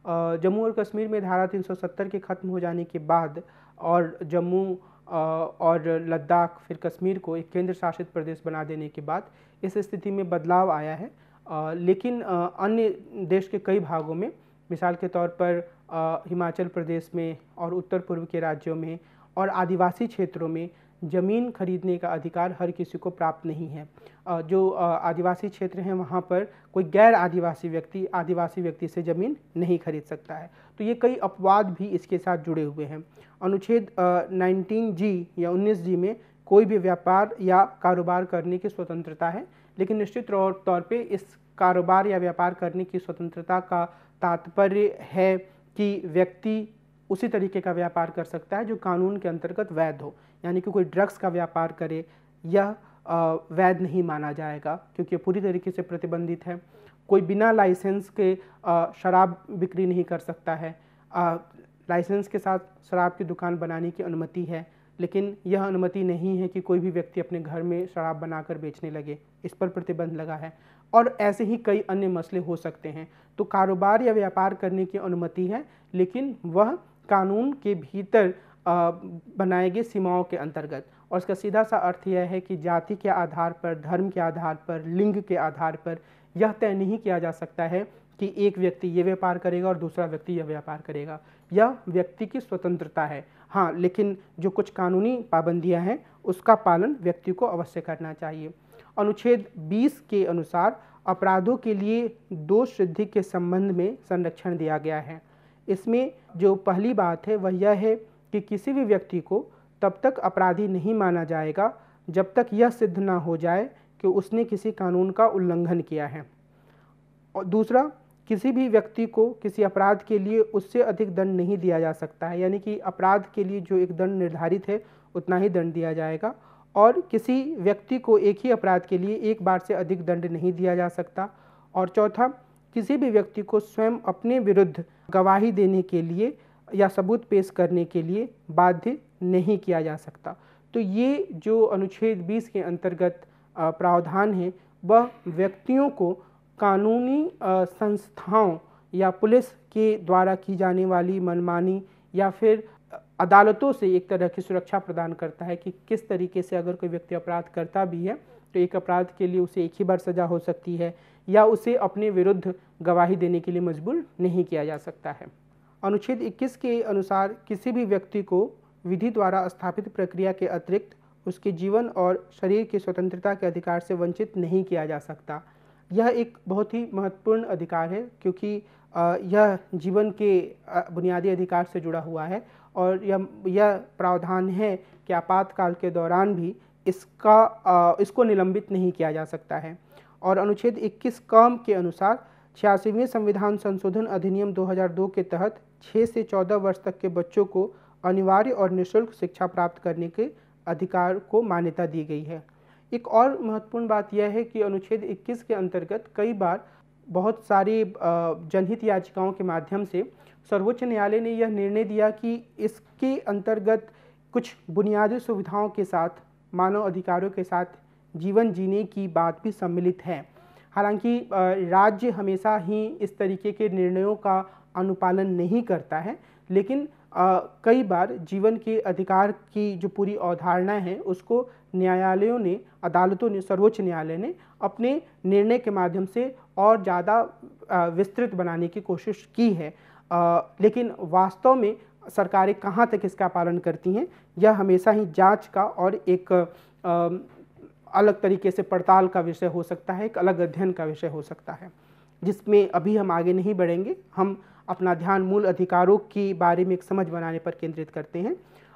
जम्मू और कश्मीर में धारा 370 के ख़त्म हो जाने के बाद और जम्मू और लद्दाख फिर कश्मीर को एक केंद्र शासित प्रदेश बना देने के बाद इस स्थिति में बदलाव आया है, लेकिन अन्य देश के कई भागों में, मिसाल के तौर पर हिमाचल प्रदेश में और उत्तर पूर्व के राज्यों में और आदिवासी क्षेत्रों में ज़मीन खरीदने का अधिकार हर किसी को प्राप्त नहीं है। जो आदिवासी क्षेत्र हैं वहाँ पर कोई गैर आदिवासी व्यक्ति से ज़मीन नहीं खरीद सकता है। तो ये कई अपवाद भी इसके साथ जुड़े हुए हैं। अनुच्छेद 19G या 19G में कोई भी व्यापार या कारोबार करने की स्वतंत्रता है, लेकिन निश्चित तौर पे इस कारोबार या व्यापार करने की स्वतंत्रता का तात्पर्य है कि व्यक्ति उसी तरीके का व्यापार कर सकता है जो कानून के अंतर्गत वैध हो। यानी कि कोई ड्रग्स का व्यापार करे, यह वैध नहीं माना जाएगा क्योंकि पूरी तरीके से प्रतिबंधित है। कोई बिना लाइसेंस के शराब बिक्री नहीं कर सकता है। लाइसेंस के साथ शराब की दुकान बनाने की अनुमति है, लेकिन यह अनुमति नहीं है कि कोई भी व्यक्ति अपने घर में शराब बनाकर बेचने लगे, इस पर प्रतिबंध लगा है। और ऐसे ही कई अन्य मसले हो सकते हैं। तो कारोबार या व्यापार करने की अनुमति है, लेकिन वह कानून के भीतर बनाए गए सीमाओं के अंतर्गत। और इसका सीधा सा अर्थ यह है कि जाति के आधार पर, धर्म के आधार पर, लिंग के आधार पर यह तय नहीं किया जा सकता है कि एक व्यक्ति ये व्यापार करेगा और दूसरा व्यक्ति यह व्यापार करेगा। यह व्यक्ति की स्वतंत्रता है। हाँ, लेकिन जो कुछ कानूनी पाबंदियां हैं उसका पालन व्यक्ति को अवश्य करना चाहिए। अनुच्छेद 20 के अनुसार अपराधों के लिए दोष सिद्धि के संबंध में संरक्षण दिया गया है। इसमें जो पहली बात है वह यह है कि किसी भी व्यक्ति को तब तक अपराधी नहीं माना जाएगा जब तक यह सिद्ध ना हो जाए कि उसने किसी कानून का उल्लंघन किया है। और दूसरा, किसी भी व्यक्ति को किसी अपराध के लिए उससे अधिक दंड नहीं दिया जा सकता है, यानी कि अपराध के लिए जो एक दंड निर्धारित है उतना ही दंड दिया जाएगा। और किसी व्यक्ति को एक ही अपराध के लिए एक बार से अधिक दंड नहीं दिया जा सकता। और चौथा, किसी भी व्यक्ति को स्वयं अपने विरुद्ध गवाही देने के लिए या सबूत पेश करने के लिए बाध्य नहीं किया जा सकता। तो ये जो अनुच्छेद 20 के अंतर्गत प्रावधान है वह व्यक्तियों को कानूनी संस्थाओं या पुलिस के द्वारा की जाने वाली मनमानी या फिर अदालतों से एक तरह की सुरक्षा प्रदान करता है कि किस तरीके से अगर कोई व्यक्ति अपराध करता भी है तो एक अपराध के लिए उसे एक ही बार सज़ा हो सकती है या उसे अपने विरुद्ध गवाही देने के लिए मजबूर नहीं किया जा सकता है। अनुच्छेद 21 के अनुसार किसी भी व्यक्ति को विधि द्वारा स्थापित प्रक्रिया के अतिरिक्त उसके जीवन और शरीर की स्वतंत्रता के अधिकार से वंचित नहीं किया जा सकता। यह एक बहुत ही महत्वपूर्ण अधिकार है क्योंकि यह जीवन के बुनियादी अधिकार से जुड़ा हुआ है और यह प्रावधान है कि आपातकाल के दौरान भी इसको निलंबित नहीं किया जा सकता है। और अनुच्छेद 21 क के अनुसार 86वें संविधान संशोधन अधिनियम 2002 के तहत 6 से 14 वर्ष तक के बच्चों को अनिवार्य और निःशुल्क शिक्षा प्राप्त करने के अधिकार को मान्यता दी गई है। एक और महत्वपूर्ण बात यह है कि अनुच्छेद 21 के अंतर्गत कई बार बहुत सारी जनहित याचिकाओं के माध्यम से सर्वोच्च न्यायालय ने यह निर्णय दिया कि इसके अंतर्गत कुछ बुनियादी सुविधाओं के साथ मानव अधिकारों के साथ जीवन जीने की बात भी सम्मिलित है। हालांकि राज्य हमेशा ही इस तरीके के निर्णयों का अनुपालन नहीं करता है, लेकिन कई बार जीवन के अधिकार की जो पूरी अवधारणा है उसको न्यायालयों ने, अदालतों ने, सर्वोच्च न्यायालय ने अपने निर्णय के माध्यम से और ज़्यादा विस्तृत बनाने की कोशिश की है। लेकिन वास्तव में सरकारें कहाँ तक इसका पालन करती हैं यह हमेशा ही जांच का और एक अलग तरीके से पड़ताल का विषय हो सकता है, एक अलग अध्ययन का विषय हो सकता है, जिसमें अभी हम आगे नहीं बढ़ेंगे। हम अपना ध्यान मूल अधिकारों के बारे में एक समझ बनाने पर केंद्रित करते हैं।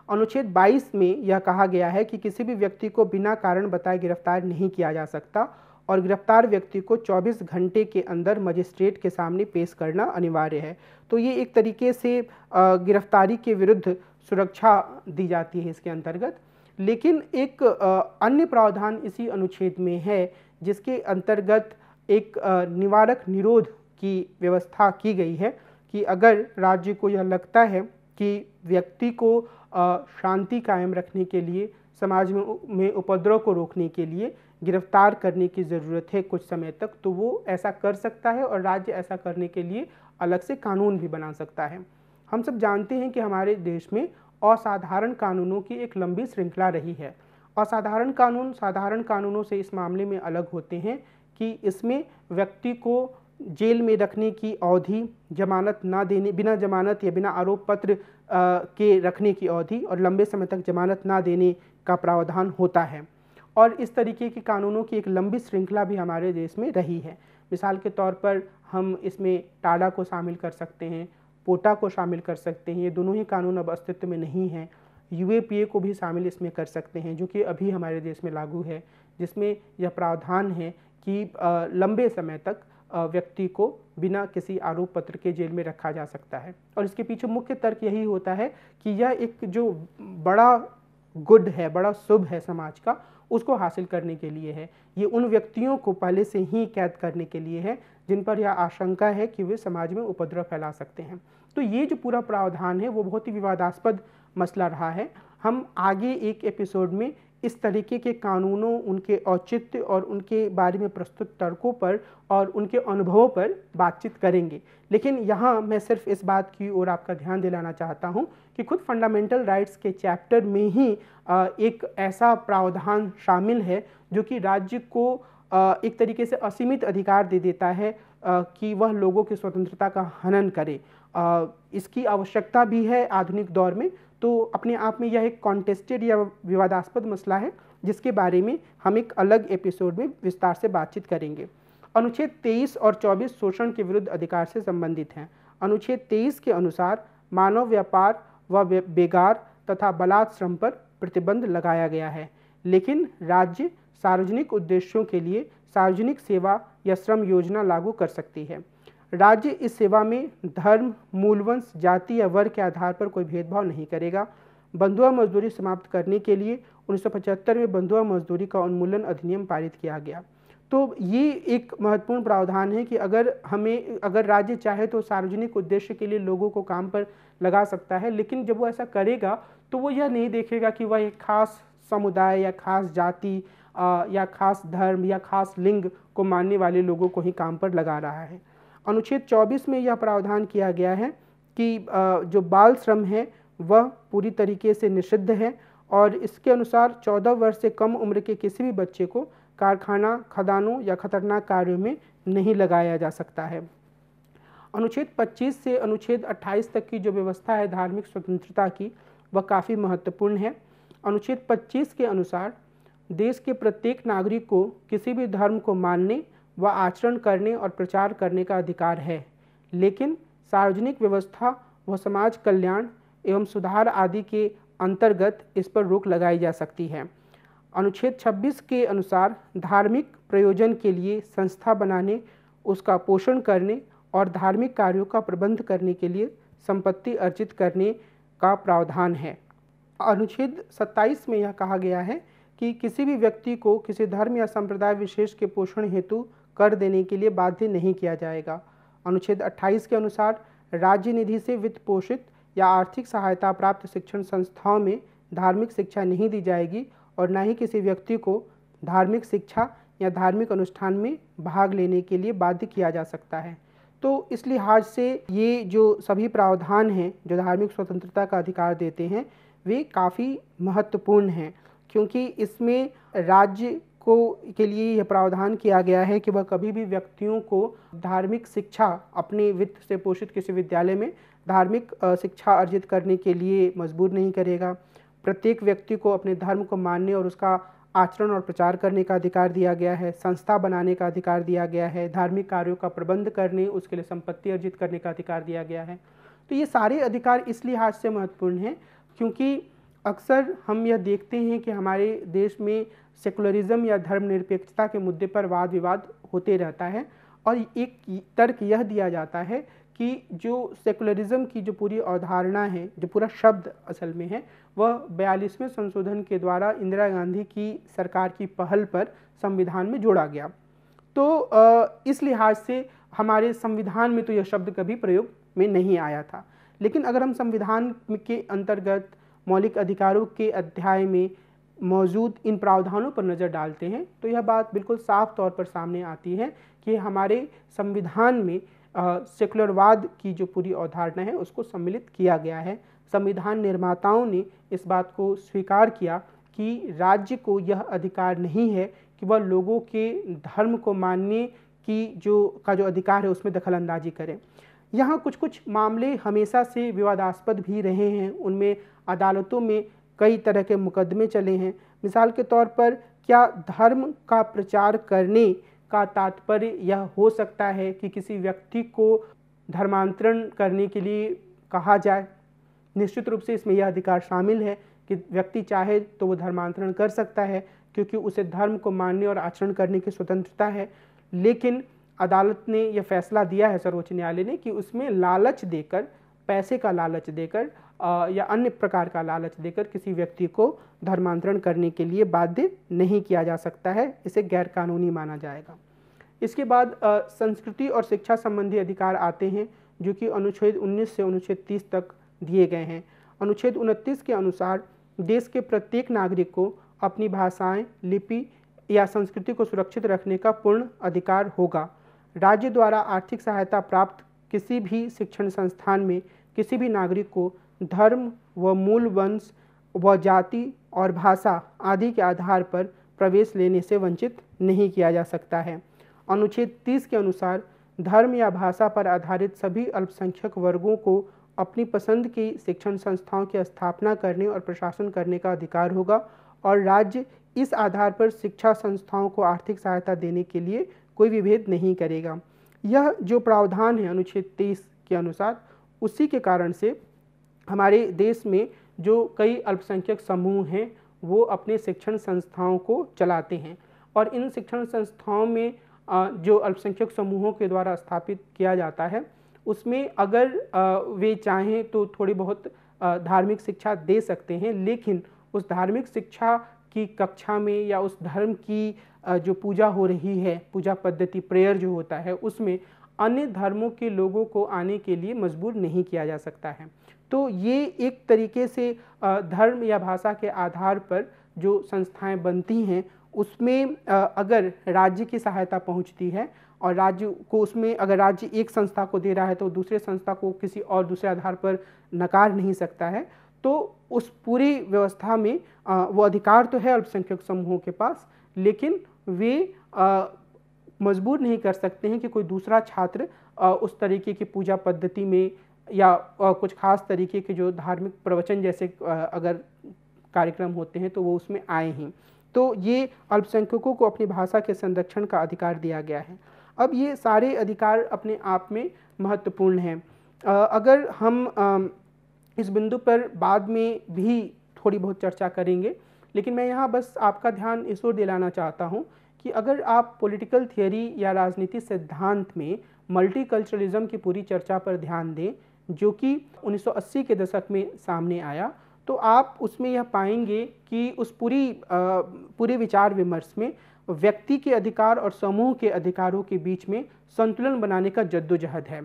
अनुच्छेद 22 में यह कहा गया है कि किसी भी व्यक्ति को बिना कारण बताए गिरफ्तार नहीं किया जा सकता और गिरफ्तार व्यक्ति को 24 घंटे के अंदर मजिस्ट्रेट के सामने पेश करना अनिवार्य है। तो ये एक तरीके से गिरफ्तारी के विरुद्ध सुरक्षा दी जाती है इसके अंतर्गत। लेकिन एक अन्य प्रावधान इसी अनुच्छेद में है जिसके अंतर्गत एक निवारक निरोध की व्यवस्था की गई है कि अगर राज्य को यह लगता है कि व्यक्ति को शांति कायम रखने के लिए, समाज में उपद्रव को रोकने के लिए गिरफ्तार करने की ज़रूरत है कुछ समय तक, तो वो ऐसा कर सकता है और राज्य ऐसा करने के लिए अलग से कानून भी बना सकता है। हम सब जानते हैं कि हमारे देश में असाधारण कानूनों की एक लंबी श्रृंखला रही है। असाधारण कानून साधारण कानूनों से इस मामले में अलग होते हैं कि इसमें व्यक्ति को जेल में रखने की अवधि, जमानत ना देने, बिना जमानत या बिना आरोप पत्र के रखने की अवधि और लंबे समय तक जमानत ना देने का प्रावधान होता है। और इस तरीके के कानूनों की एक लंबी श्रृंखला भी हमारे देश में रही है। मिसाल के तौर पर हम इसमें टाडा को शामिल कर सकते हैं, पोटा को शामिल कर सकते हैं। ये दोनों ही कानून अब अस्तित्व में नहीं हैं। यूएपीए को भी शामिल इसमें कर सकते हैं जो कि अभी हमारे देश में लागू है, जिसमें यह प्रावधान है कि लंबे समय तक व्यक्ति को बिना किसी आरोप पत्र के जेल में रखा जा सकता है। और इसके पीछे मुख्य तर्क यही होता है कि यह एक जो बड़ा गुड है, बड़ा शुभ है समाज का, उसको हासिल करने के लिए है। ये उन व्यक्तियों को पहले से ही कैद करने के लिए है जिन पर यह आशंका है कि वे समाज में उपद्रव फैला सकते हैं। तो ये जो पूरा प्रावधान है वो बहुत ही विवादास्पद मसला रहा है। हम आगे एक एपिसोड में इस तरीके के कानूनों, उनके औचित्य और उनके बारे में प्रस्तुत तर्कों पर और उनके अनुभवों पर बातचीत करेंगे। लेकिन यहाँ मैं सिर्फ इस बात की ओर आपका ध्यान दिलाना चाहता हूँ कि खुद फंडामेंटल राइट्स के चैप्टर में ही एक ऐसा प्रावधान शामिल है जो कि राज्य को एक तरीके से असीमित अधिकार दे देता है कि वह लोगों की स्वतंत्रता का हनन करे। इसकी आवश्यकता भी है आधुनिक दौर में। तो अपने आप में यह एक कॉन्टेस्टेड या विवादास्पद मसला है जिसके बारे में हम एक अलग एपिसोड में विस्तार से बातचीत करेंगे। अनुच्छेद 23 और 24 शोषण के विरुद्ध अधिकार से संबंधित हैं। अनुच्छेद 23 के अनुसार मानव व्यापार व बेगार तथा बलात् श्रम पर प्रतिबंध लगाया गया है, लेकिन राज्य सार्वजनिक उद्देश्यों के लिए सार्वजनिक सेवा या श्रम योजना लागू कर सकती है। राज्य इस सेवा में धर्म, मूलवंश, जाति या वर्ग के आधार पर कोई भेदभाव नहीं करेगा। बंधुआ मजदूरी समाप्त करने के लिए 1975 में बंधुआ मजदूरी का उन्मूलन अधिनियम पारित किया गया। तो ये एक महत्वपूर्ण प्रावधान है कि अगर राज्य चाहे तो सार्वजनिक उद्देश्य के लिए लोगों को काम पर लगा सकता है, लेकिन जब वो ऐसा करेगा तो वो यह नहीं देखेगा कि वह एक खास समुदाय या खास जाति या खास धर्म या खास लिंग को मानने वाले लोगों को ही काम पर लगा रहा है। अनुच्छेद 24 में यह प्रावधान किया गया है कि जो बाल श्रम है वह पूरी तरीके से निषिद्ध है और इसके अनुसार 14 वर्ष से कम उम्र के किसी भी बच्चे को कारखाना, खदानों या खतरनाक कार्यों में नहीं लगाया जा सकता है। अनुच्छेद 25 से अनुच्छेद 28 तक की जो व्यवस्था है धार्मिक स्वतंत्रता की, वह काफ़ी महत्वपूर्ण है। अनुच्छेद 25 के अनुसार देश के प्रत्येक नागरिक को किसी भी धर्म को मानने व आचरण करने और प्रचार करने का अधिकार है, लेकिन सार्वजनिक व्यवस्था व समाज कल्याण एवं सुधार आदि के अंतर्गत इस पर रोक लगाई जा सकती है। अनुच्छेद 26 के अनुसार धार्मिक प्रयोजन के लिए संस्था बनाने, उसका पोषण करने और धार्मिक कार्यों का प्रबंध करने के लिए संपत्ति अर्जित करने का प्रावधान है। अनुच्छेद 27 में यह कहा गया है कि किसी भी व्यक्ति को किसी धर्म या संप्रदाय विशेष के पोषण हेतु कर देने के लिए बाध्य नहीं किया जाएगा। अनुच्छेद 28 के अनुसार राज्य निधि से वित्त पोषित या आर्थिक सहायता प्राप्त शिक्षण संस्थाओं में धार्मिक शिक्षा नहीं दी जाएगी और न ही किसी व्यक्ति को धार्मिक शिक्षा या धार्मिक अनुष्ठान में भाग लेने के लिए बाध्य किया जा सकता है। तो इस लिहाज से ये जो सभी प्रावधान हैं जो धार्मिक स्वतंत्रता का अधिकार देते हैं, वे काफ़ी महत्वपूर्ण हैं, क्योंकि इसमें राज्य के लिए यह प्रावधान किया गया है कि वह कभी भी व्यक्तियों को धार्मिक शिक्षा अपने वित्त से पोषित किसी विद्यालय में धार्मिक शिक्षा अर्जित करने के लिए मजबूर नहीं करेगा। प्रत्येक व्यक्ति को अपने धर्म को मानने और उसका आचरण और प्रचार करने का अधिकार दिया गया है, संस्था बनाने का अधिकार दिया गया है, धार्मिक कार्यों का प्रबंध करने, उसके लिए संपत्ति अर्जित करने का अधिकार दिया गया है। तो ये सारे अधिकार इस लिहाज से महत्वपूर्ण हैं क्योंकि अक्सर हम यह देखते हैं कि हमारे देश में सेकुलरिज्म या धर्मनिरपेक्षता के मुद्दे पर वाद विवाद होते रहता है और एक तर्क यह दिया जाता है कि जो सेकुलरिज्म की जो पूरी अवधारणा है, जो पूरा शब्द असल में है, वह 42वें संशोधन के द्वारा इंदिरा गांधी की सरकार की पहल पर संविधान में जोड़ा गया। तो इस लिहाज से हमारे संविधान में तो यह शब्द कभी प्रयोग में नहीं आया था, लेकिन अगर हम संविधान के अंतर्गत मौलिक अधिकारों के अध्याय में मौजूद इन प्रावधानों पर नज़र डालते हैं तो यह बात बिल्कुल साफ तौर पर सामने आती है कि हमारे संविधान में सेकुलरवाद की जो पूरी अवधारणा है उसको सम्मिलित किया गया है। संविधान निर्माताओं ने इस बात को स्वीकार किया कि राज्य को यह अधिकार नहीं है कि वह लोगों के धर्म को मानने की जो अधिकार है उसमें दखल अंदाजी करें। यहाँ कुछ मामले हमेशा से विवादास्पद भी रहे हैं, उनमें अदालतों में कई तरह के मुकदमे चले हैं। मिसाल के तौर पर क्या धर्म का प्रचार करने का तात्पर्य यह हो सकता है कि किसी व्यक्ति को धर्मांतरण करने के लिए कहा जाए? निश्चित रूप से इसमें यह अधिकार शामिल है कि व्यक्ति चाहे तो वो धर्मांतरण कर सकता है क्योंकि उसे धर्म को मानने और आचरण करने की स्वतंत्रता है। लेकिन अदालत ने यह फैसला दिया है, सर्वोच्च न्यायालय ने, कि उसमें लालच देकर, पैसे का लालच देकर या अन्य प्रकार का लालच देकर किसी व्यक्ति को धर्मांतरण करने के लिए बाध्य नहीं किया जा सकता है, इसे गैरकानूनी माना जाएगा। इसके बाद संस्कृति और शिक्षा संबंधी अधिकार आते हैं जो कि अनुच्छेद 19 से अनुच्छेद 30 तक दिए गए हैं। अनुच्छेद 29 के अनुसार देश के प्रत्येक नागरिक को अपनी भाषाएं, लिपि या संस्कृति को सुरक्षित रखने का पूर्ण अधिकार होगा। राज्य द्वारा आर्थिक सहायता प्राप्त किसी भी शिक्षण संस्थान में किसी भी नागरिक को धर्म व मूल वंश व जाति और भाषा आदि के आधार पर प्रवेश लेने से वंचित नहीं किया जा सकता है। अनुच्छेद 30 के अनुसार धर्म या भाषा पर आधारित सभी अल्पसंख्यक वर्गों को अपनी पसंद की शिक्षण संस्थाओं की स्थापना करने और प्रशासन करने का अधिकार होगा और राज्य इस आधार पर शिक्षा संस्थाओं को आर्थिक सहायता देने के लिए कोई विभेद नहीं करेगा। यह जो प्रावधान है अनुच्छेद 23 के अनुसार, उसी के कारण से हमारे देश में जो कई अल्पसंख्यक समूह हैं वो अपने शिक्षण संस्थाओं को चलाते हैं और इन शिक्षण संस्थाओं में जो अल्पसंख्यक समूहों के द्वारा स्थापित किया जाता है उसमें अगर वे चाहें तो थोड़ी बहुत धार्मिक शिक्षा दे सकते हैं, लेकिन उस धार्मिक शिक्षा की कक्षा में या उस धर्म की जो पूजा हो रही है, पूजा पद्धति, प्रेयर जो होता है, उसमें अन्य धर्मों के लोगों को आने के लिए मजबूर नहीं किया जा सकता है। तो ये एक तरीके से धर्म या भाषा के आधार पर जो संस्थाएं बनती हैं उसमें अगर राज्य की सहायता पहुंचती है और राज्य को उसमें अगर राज्य एक संस्था को दे रहा है तो दूसरे संस्था को किसी और दूसरे आधार पर नकार नहीं सकता है, तो उस पूरी व्यवस्था में वो अधिकार तो है अल्पसंख्यक समूहों के पास, लेकिन वे मजबूर नहीं कर सकते हैं कि कोई दूसरा छात्र उस तरीके की पूजा पद्धति में या कुछ खास तरीके के जो धार्मिक प्रवचन जैसे अगर कार्यक्रम होते हैं तो वो उसमें आए हैं। तो ये अल्पसंख्यकों को अपनी भाषा के संरक्षण का अधिकार दिया गया है। अब ये सारे अधिकार अपने आप में महत्वपूर्ण हैं। अगर हम इस बिंदु पर बाद में भी थोड़ी बहुत चर्चा करेंगे, लेकिन मैं यहाँ बस आपका ध्यान इस ओर दिलाना चाहता हूँ कि अगर आप पॉलिटिकल थियोरी या राजनीति सिद्धांत में मल्टीकल्चरलिज्म की पूरी चर्चा पर ध्यान दें, जो कि 1980 के दशक में सामने आया, तो आप उसमें यह पाएंगे कि उस पूरे विचार विमर्श में व्यक्ति के अधिकार और समूह के अधिकारों के बीच में संतुलन बनाने का जद्दोजहद है।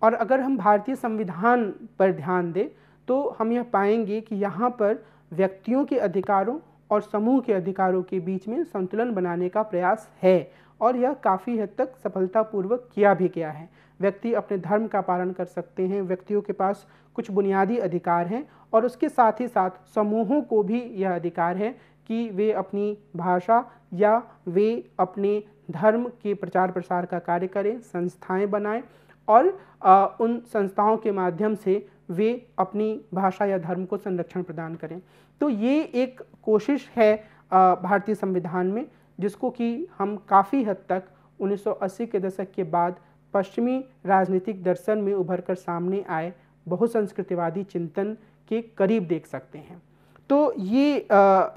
और अगर हम भारतीय संविधान पर ध्यान दें तो हम यह पाएंगे कि यहाँ पर व्यक्तियों के अधिकारों और समूह के अधिकारों के बीच में संतुलन बनाने का प्रयास है और यह काफ़ी हद तक सफलतापूर्वक किया भी गया है। व्यक्ति अपने धर्म का पालन कर सकते हैं, व्यक्तियों के पास कुछ बुनियादी अधिकार हैं और उसके साथ ही साथ समूहों को भी यह अधिकार है कि वे अपनी भाषा या वे अपने धर्म के प्रचार प्रसार का कार्य करें, संस्थाएं बनाएं और उन संस्थाओं के माध्यम से वे अपनी भाषा या धर्म को संरक्षण प्रदान करें। तो ये एक कोशिश है भारतीय संविधान में, जिसको कि हम काफ़ी हद तक 1980 के दशक के बाद पश्चिमी राजनीतिक दर्शन में उभर कर सामने आए बहुसंस्कृतिवादी चिंतन के करीब देख सकते हैं। तो ये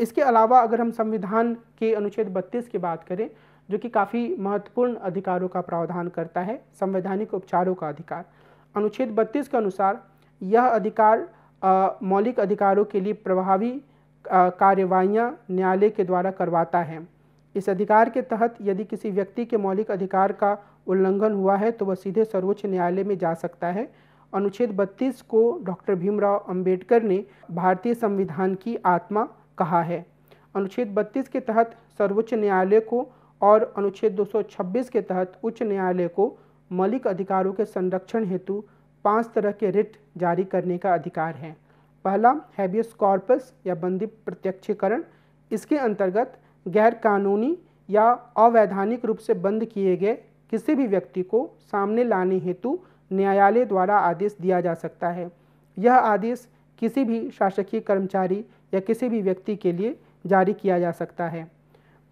इसके अलावा अगर हम संविधान के अनुच्छेद 32 की बात करें, जो कि काफ़ी महत्वपूर्ण अधिकारों का प्रावधान करता है, संवैधानिक उपचारों का अधिकार। अनुच्छेद 32 के अनुसार यह अधिकार मौलिक अधिकारों के लिए प्रभावी कार्यवाहियाँ न्यायालय के द्वारा करवाता है। इस अधिकार के तहत यदि किसी व्यक्ति के मौलिक अधिकार का उल्लंघन हुआ है तो वह सीधे सर्वोच्च न्यायालय में जा सकता है। अनुच्छेद 32 को डॉक्टर भीमराव अंबेडकर ने भारतीय संविधान की आत्मा कहा है। अनुच्छेद 32 के तहत सर्वोच्च न्यायालय को और अनुच्छेद 226 के तहत उच्च न्यायालय को मौलिक अधिकारों के संरक्षण हेतु 5 तरह के रिट जारी करने का अधिकार है। पहला, हैबियस कॉर्पस या बंदी प्रत्यक्षीकरण। इसके अंतर्गत गैर कानूनी या अवैधानिक रूप से बंद किए गए किसी भी व्यक्ति को सामने लाने हेतु न्यायालय द्वारा आदेश दिया जा सकता है। यह आदेश किसी भी शासकीय कर्मचारी या किसी भी व्यक्ति के लिए जारी किया जा सकता है।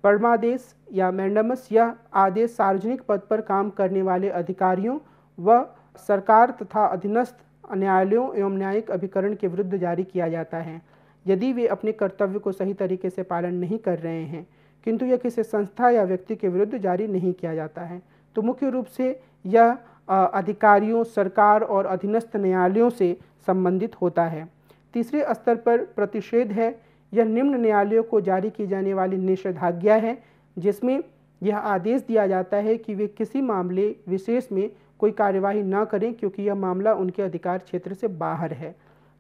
परमादेश या मैंडमस, यह आदेश सार्वजनिक पद पर काम करने वाले अधिकारियों व सरकार तथा अधीनस्थ न्यायालयों एवं न्यायिक अभिकरण के विरुद्ध जारी किया जाता है यदि वे अपने कर्तव्य को सही तरीके से पालन नहीं कर रहे हैं, किंतु यह किसी संस्था या व्यक्ति के विरुद्ध जारी नहीं किया जाता है। तो मुख्य रूप से यह अधिकारियों, सरकार और अधीनस्थ न्यायालयों से संबंधित होता है। तीसरे स्तर पर प्रतिषेध है। यह निम्न न्यायालयों को जारी की जाने वाली निषेधाज्ञा है, जिसमें यह आदेश दिया जाता है कि वे किसी मामले विशेष में कोई कार्यवाही न करें क्योंकि यह मामला उनके अधिकार क्षेत्र से बाहर है।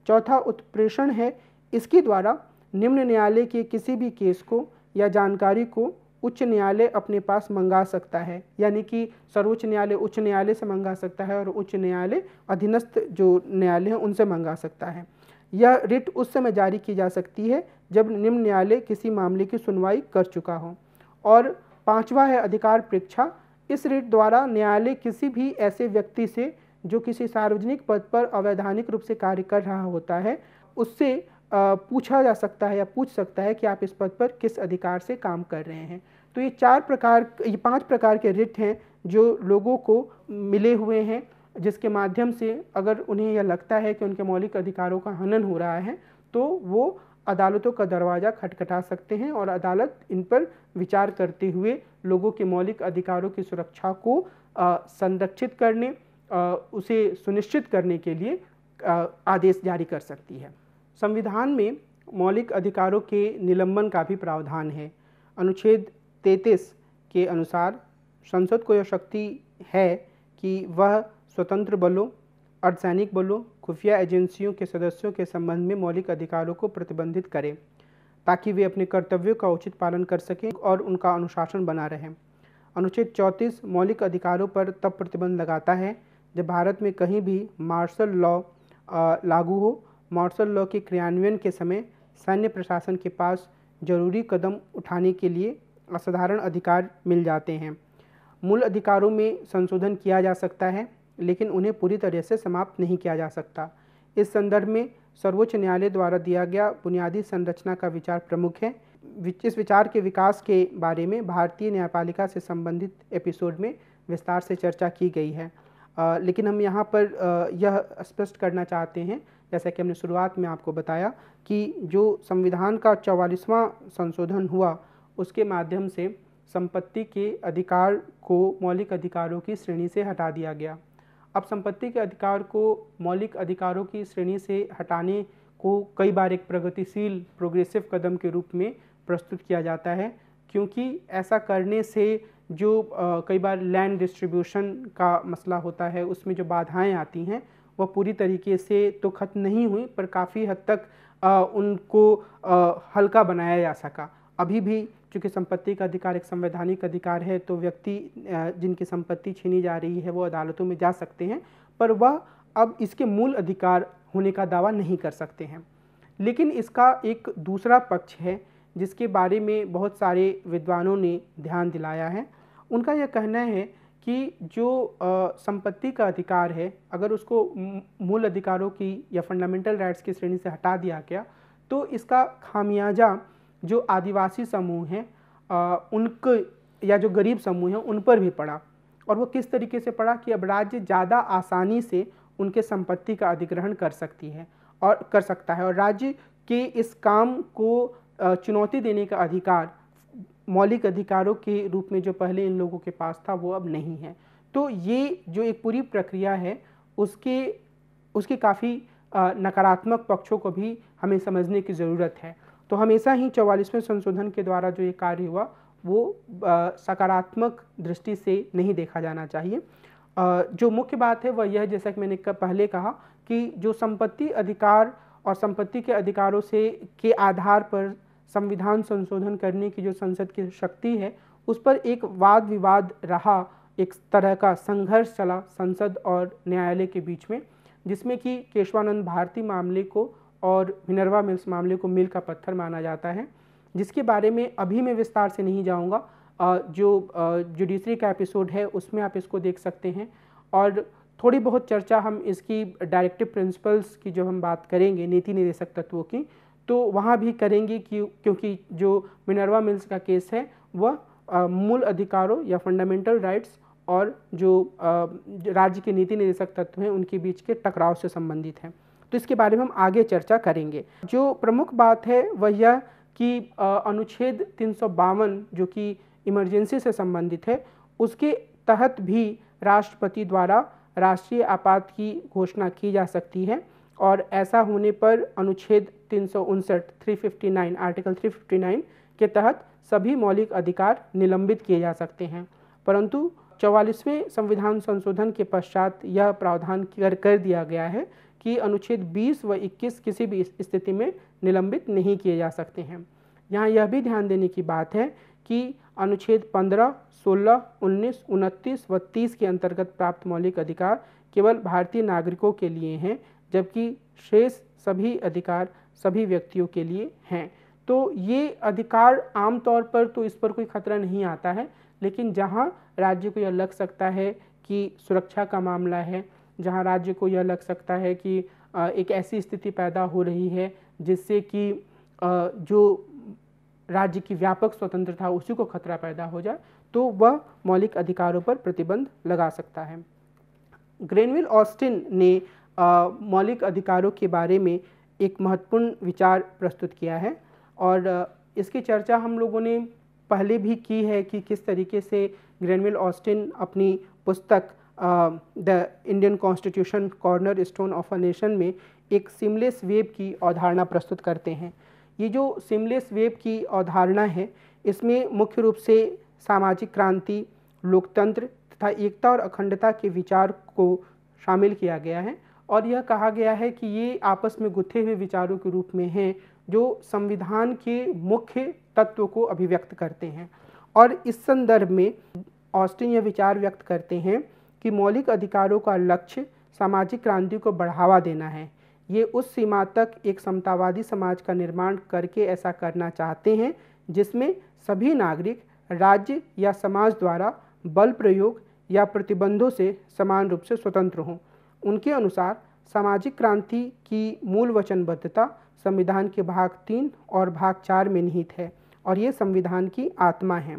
चौथा, उत्प्रेषण है। इसके द्वारा निम्न न्यायालय के किसी भी केस को या जानकारी को उच्च न्यायालय अपने पास मंगा सकता है, यानी कि सर्वोच्च न्यायालय उच्च न्यायालय से मंगा सकता है और उच्च न्यायालय अधीनस्थ जो न्यायालय हैं उनसे मंगा सकता है। यह रिट उस समय जारी की जा सकती है जब निम्न न्यायालय किसी मामले की सुनवाई कर चुका हो। और पांचवा है अधिकार परीक्षा। इस रिट द्वारा न्यायालय किसी भी ऐसे व्यक्ति से जो किसी सार्वजनिक पद पर अवैधानिक रूप से कार्य कर रहा होता है, उससे पूछा जा सकता है या पूछ सकता है कि आप इस पद पर किस अधिकार से काम कर रहे हैं। तो ये 5 प्रकार के रिट हैं जो लोगों को मिले हुए हैं, जिसके माध्यम से अगर उन्हें यह लगता है कि उनके मौलिक अधिकारों का हनन हो रहा है तो वो अदालतों का दरवाज़ा खटखटा सकते हैं और अदालत इन पर विचार करते हुए लोगों के मौलिक अधिकारों की सुरक्षा को संरक्षित करने, उसे सुनिश्चित करने के लिए आदेश जारी कर सकती है। संविधान में मौलिक अधिकारों के निलंबन का भी प्रावधान है। अनुच्छेद 33 के अनुसार संसद को यह शक्ति है कि वह स्वतंत्र बलों, अर्धसैनिक बलों, खुफिया एजेंसियों के सदस्यों के संबंध में मौलिक अधिकारों को प्रतिबंधित करे ताकि वे अपने कर्तव्यों का उचित पालन कर सकें और उनका अनुशासन बना रहे। अनुच्छेद 34 मौलिक अधिकारों पर तब प्रतिबंध लगाता है जब भारत में कहीं भी मार्शल लॉ लागू हो। मार्शल लॉ के क्रियान्वयन के समय सैन्य प्रशासन के पास जरूरी कदम उठाने के लिए असाधारण अधिकार मिल जाते हैं। मूल अधिकारों में संशोधन किया जा सकता है, लेकिन उन्हें पूरी तरह से समाप्त नहीं किया जा सकता। इस संदर्भ में सर्वोच्च न्यायालय द्वारा दिया गया बुनियादी संरचना का विचार प्रमुख है। इस विचार के विकास के बारे में भारतीय न्यायपालिका से संबंधित एपिसोड में विस्तार से चर्चा की गई है, लेकिन हम यहाँ पर यह स्पष्ट करना चाहते हैं, जैसा कि हमने शुरुआत में आपको बताया, कि जो संविधान का 44वां संशोधन हुआ उसके माध्यम से संपत्ति के अधिकार को मौलिक अधिकारों की श्रेणी से हटा दिया गया। अब संपत्ति के अधिकार को मौलिक अधिकारों की श्रेणी से हटाने को कई बार एक प्रगतिशील प्रोग्रेसिव कदम के रूप में प्रस्तुत किया जाता है, क्योंकि ऐसा करने से जो कई बार लैंड डिस्ट्रीब्यूशन का मसला होता है उसमें जो बाधाएं आती हैं वह पूरी तरीके से तो खत्म नहीं हुई, पर काफ़ी हद तक उनको हल्का बनाया जा सका। अभी भी चूँकि संपत्ति का अधिकार एक संवैधानिक अधिकार है, तो व्यक्ति जिनकी संपत्ति छीनी जा रही है वो अदालतों में जा सकते हैं, पर वह अब इसके मूल अधिकार होने का दावा नहीं कर सकते हैं। लेकिन इसका एक दूसरा पक्ष है जिसके बारे में बहुत सारे विद्वानों ने ध्यान दिलाया है। उनका यह कहना है कि जो संपत्ति का अधिकार है, अगर उसको मूल अधिकारों की या फंडामेंटल राइट्स की श्रेणी से हटा दिया गया तो इसका खामियाजा जो आदिवासी समूह हैं उनको या जो गरीब समूह हैं उन पर भी पड़ा। और वो किस तरीके से पड़ा कि अब राज्य ज़्यादा आसानी से उनके संपत्ति का अधिग्रहण कर सकता है, और राज्य के इस काम को चुनौती देने का अधिकार मौलिक अधिकारों के रूप में जो पहले इन लोगों के पास था वो अब नहीं है। तो ये जो एक पूरी प्रक्रिया है उसके काफ़ी नकारात्मक पक्षों को भी हमें समझने की ज़रूरत है। तो हमेशा ही 44वें संशोधन के द्वारा जो ये कार्य हुआ वो सकारात्मक दृष्टि से नहीं देखा जाना चाहिए। जो मुख्य बात है वह यह, जैसा कि मैंने पहले कहा, कि जो संपत्ति अधिकार और संपत्ति के अधिकारों से के आधार पर संविधान संशोधन करने की जो संसद की शक्ति है उस पर एक वाद विवाद रहा, एक तरह का संघर्ष चला संसद और न्यायालय के बीच में, जिसमें कि केशवानंद भारती मामले को और मिनर्वा मिल्स मामले को मील का पत्थर माना जाता है, जिसके बारे में अभी मैं विस्तार से नहीं जाऊंगा। जो जुडिशरी का एपिसोड है उसमें आप इसको देख सकते हैं, और थोड़ी बहुत चर्चा हम इसकी डायरेक्टिव प्रिंसिपल्स की जो हम बात करेंगे, नीति निर्देशक तत्वों की, तो वहाँ भी करेंगे क्योंकि जो मिनर्वा मिल्स का केस है वह मूल अधिकारों या फंडामेंटल राइट्स और जो राज्य के नीति निर्देशक तत्व हैं उनके बीच के टकराव से संबंधित है। तो इसके बारे में हम आगे चर्चा करेंगे। जो प्रमुख बात है वह यह कि अनुच्छेद 352 जो कि इमरजेंसी से संबंधित है उसके तहत भी राष्ट्रपति द्वारा राष्ट्रीय आपात की घोषणा की जा सकती है, और ऐसा होने पर अनुच्छेद 359 आर्टिकल 359 के तहत सभी मौलिक अधिकार निलंबित किए जा सकते हैं। परंतु 44वें संविधान संशोधन के पश्चात यह प्रावधान कर दिया गया है कि अनुच्छेद 20 व 21 किसी भी स्थिति में निलंबित नहीं किए जा सकते हैं। यहाँ यह भी ध्यान देने की बात है कि अनुच्छेद 15, 16, 19, 29 व 30 के अंतर्गत प्राप्त मौलिक अधिकार केवल भारतीय नागरिकों के लिए हैं, जबकि शेष सभी अधिकार सभी व्यक्तियों के लिए हैं। तो ये अधिकार आमतौर पर तो इस पर कोई खतरा नहीं आता है, लेकिन जहाँ राज्य को यह लग सकता है कि सुरक्षा का मामला है, जहाँ राज्य को यह लग सकता है कि एक ऐसी स्थिति पैदा हो रही है जिससे कि जो राज्य की व्यापक स्वतंत्रता उसी को खतरा पैदा हो जाए, तो वह मौलिक अधिकारों पर प्रतिबंध लगा सकता है। ग्रेनविल ऑस्टिन ने मौलिक अधिकारों के बारे में एक महत्वपूर्ण विचार प्रस्तुत किया है, और इसकी चर्चा हम लोगों ने पहले भी की है कि किस तरीके से ग्रेनविल ऑस्टिन अपनी पुस्तक the Indian constitution corner stone of a nation में एक सीमलेस वेब की अवधारणा प्रस्तुत करते हैं, ये जो सीमलेस वेब की अवधारणा है, इसमें मुख्य रूप से सामाजिक क्रांति, लोकतंत्र तथा एकता और अखंडता के विचार को शामिल किया गया है और यह कहा गया है कि ये आपस में गुथे हुए विचारों के रूप में हैं जो संविधान के मुख्य तत्व को अभिव्यक्त करते हैं। और इस संदर्भ में ऑस्टिन यह विचार व्यक्त करते हैं कि मौलिक अधिकारों का लक्ष्य सामाजिक क्रांति को बढ़ावा देना है। ये उस सीमा तक एक समतावादी समाज का निर्माण करके ऐसा करना चाहते हैं जिसमें सभी नागरिक राज्य या समाज द्वारा बल प्रयोग या प्रतिबंधों से समान रूप से स्वतंत्र हों। उनके अनुसार सामाजिक क्रांति की मूल वचनबद्धता संविधान के भाग 3 और भाग 4 में निहित है और ये संविधान की आत्मा है।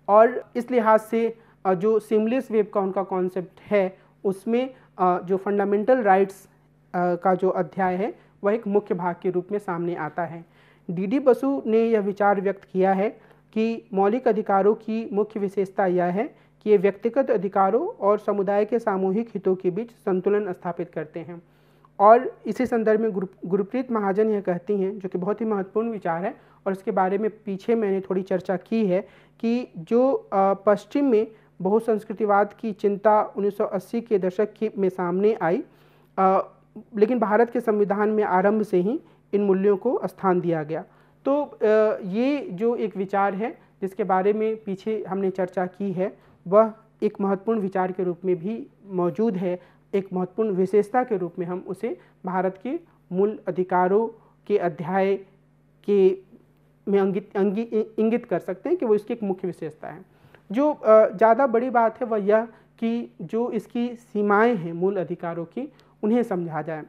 और इस लिहाज से जो सीमलेस वेब का उनका कॉन्सेप्ट है, उसमें जो फंडामेंटल राइट्स का जो अध्याय है वह एक मुख्य भाग के रूप में सामने आता है। डी बसु ने यह विचार व्यक्त किया है कि मौलिक अधिकारों की मुख्य विशेषता यह है कि ये व्यक्तिगत अधिकारों और समुदाय के सामूहिक हितों के बीच संतुलन स्थापित करते हैं। और इसी संदर्भ में गुरप्रीत महाजन यह कहती हैं, जो कि बहुत ही महत्वपूर्ण विचार है और इसके बारे में पीछे मैंने थोड़ी चर्चा की है, कि जो पश्चिम में बहुसंस्कृतिवाद की चिंता 1980 के दशक में सामने आई, लेकिन भारत के संविधान में आरंभ से ही इन मूल्यों को स्थान दिया गया। तो ये जो एक विचार है जिसके बारे में पीछे हमने चर्चा की है, वह एक महत्वपूर्ण विचार के रूप में भी मौजूद है। एक महत्वपूर्ण विशेषता के रूप में हम उसे भारत के मूल अधिकारों के अध्याय के में इंगित कर सकते हैं कि वो इसकी एक मुख्य विशेषता है। जो ज़्यादा बड़ी बात है वह यह कि जो इसकी सीमाएं हैं मूल अधिकारों की, उन्हें समझा जाए।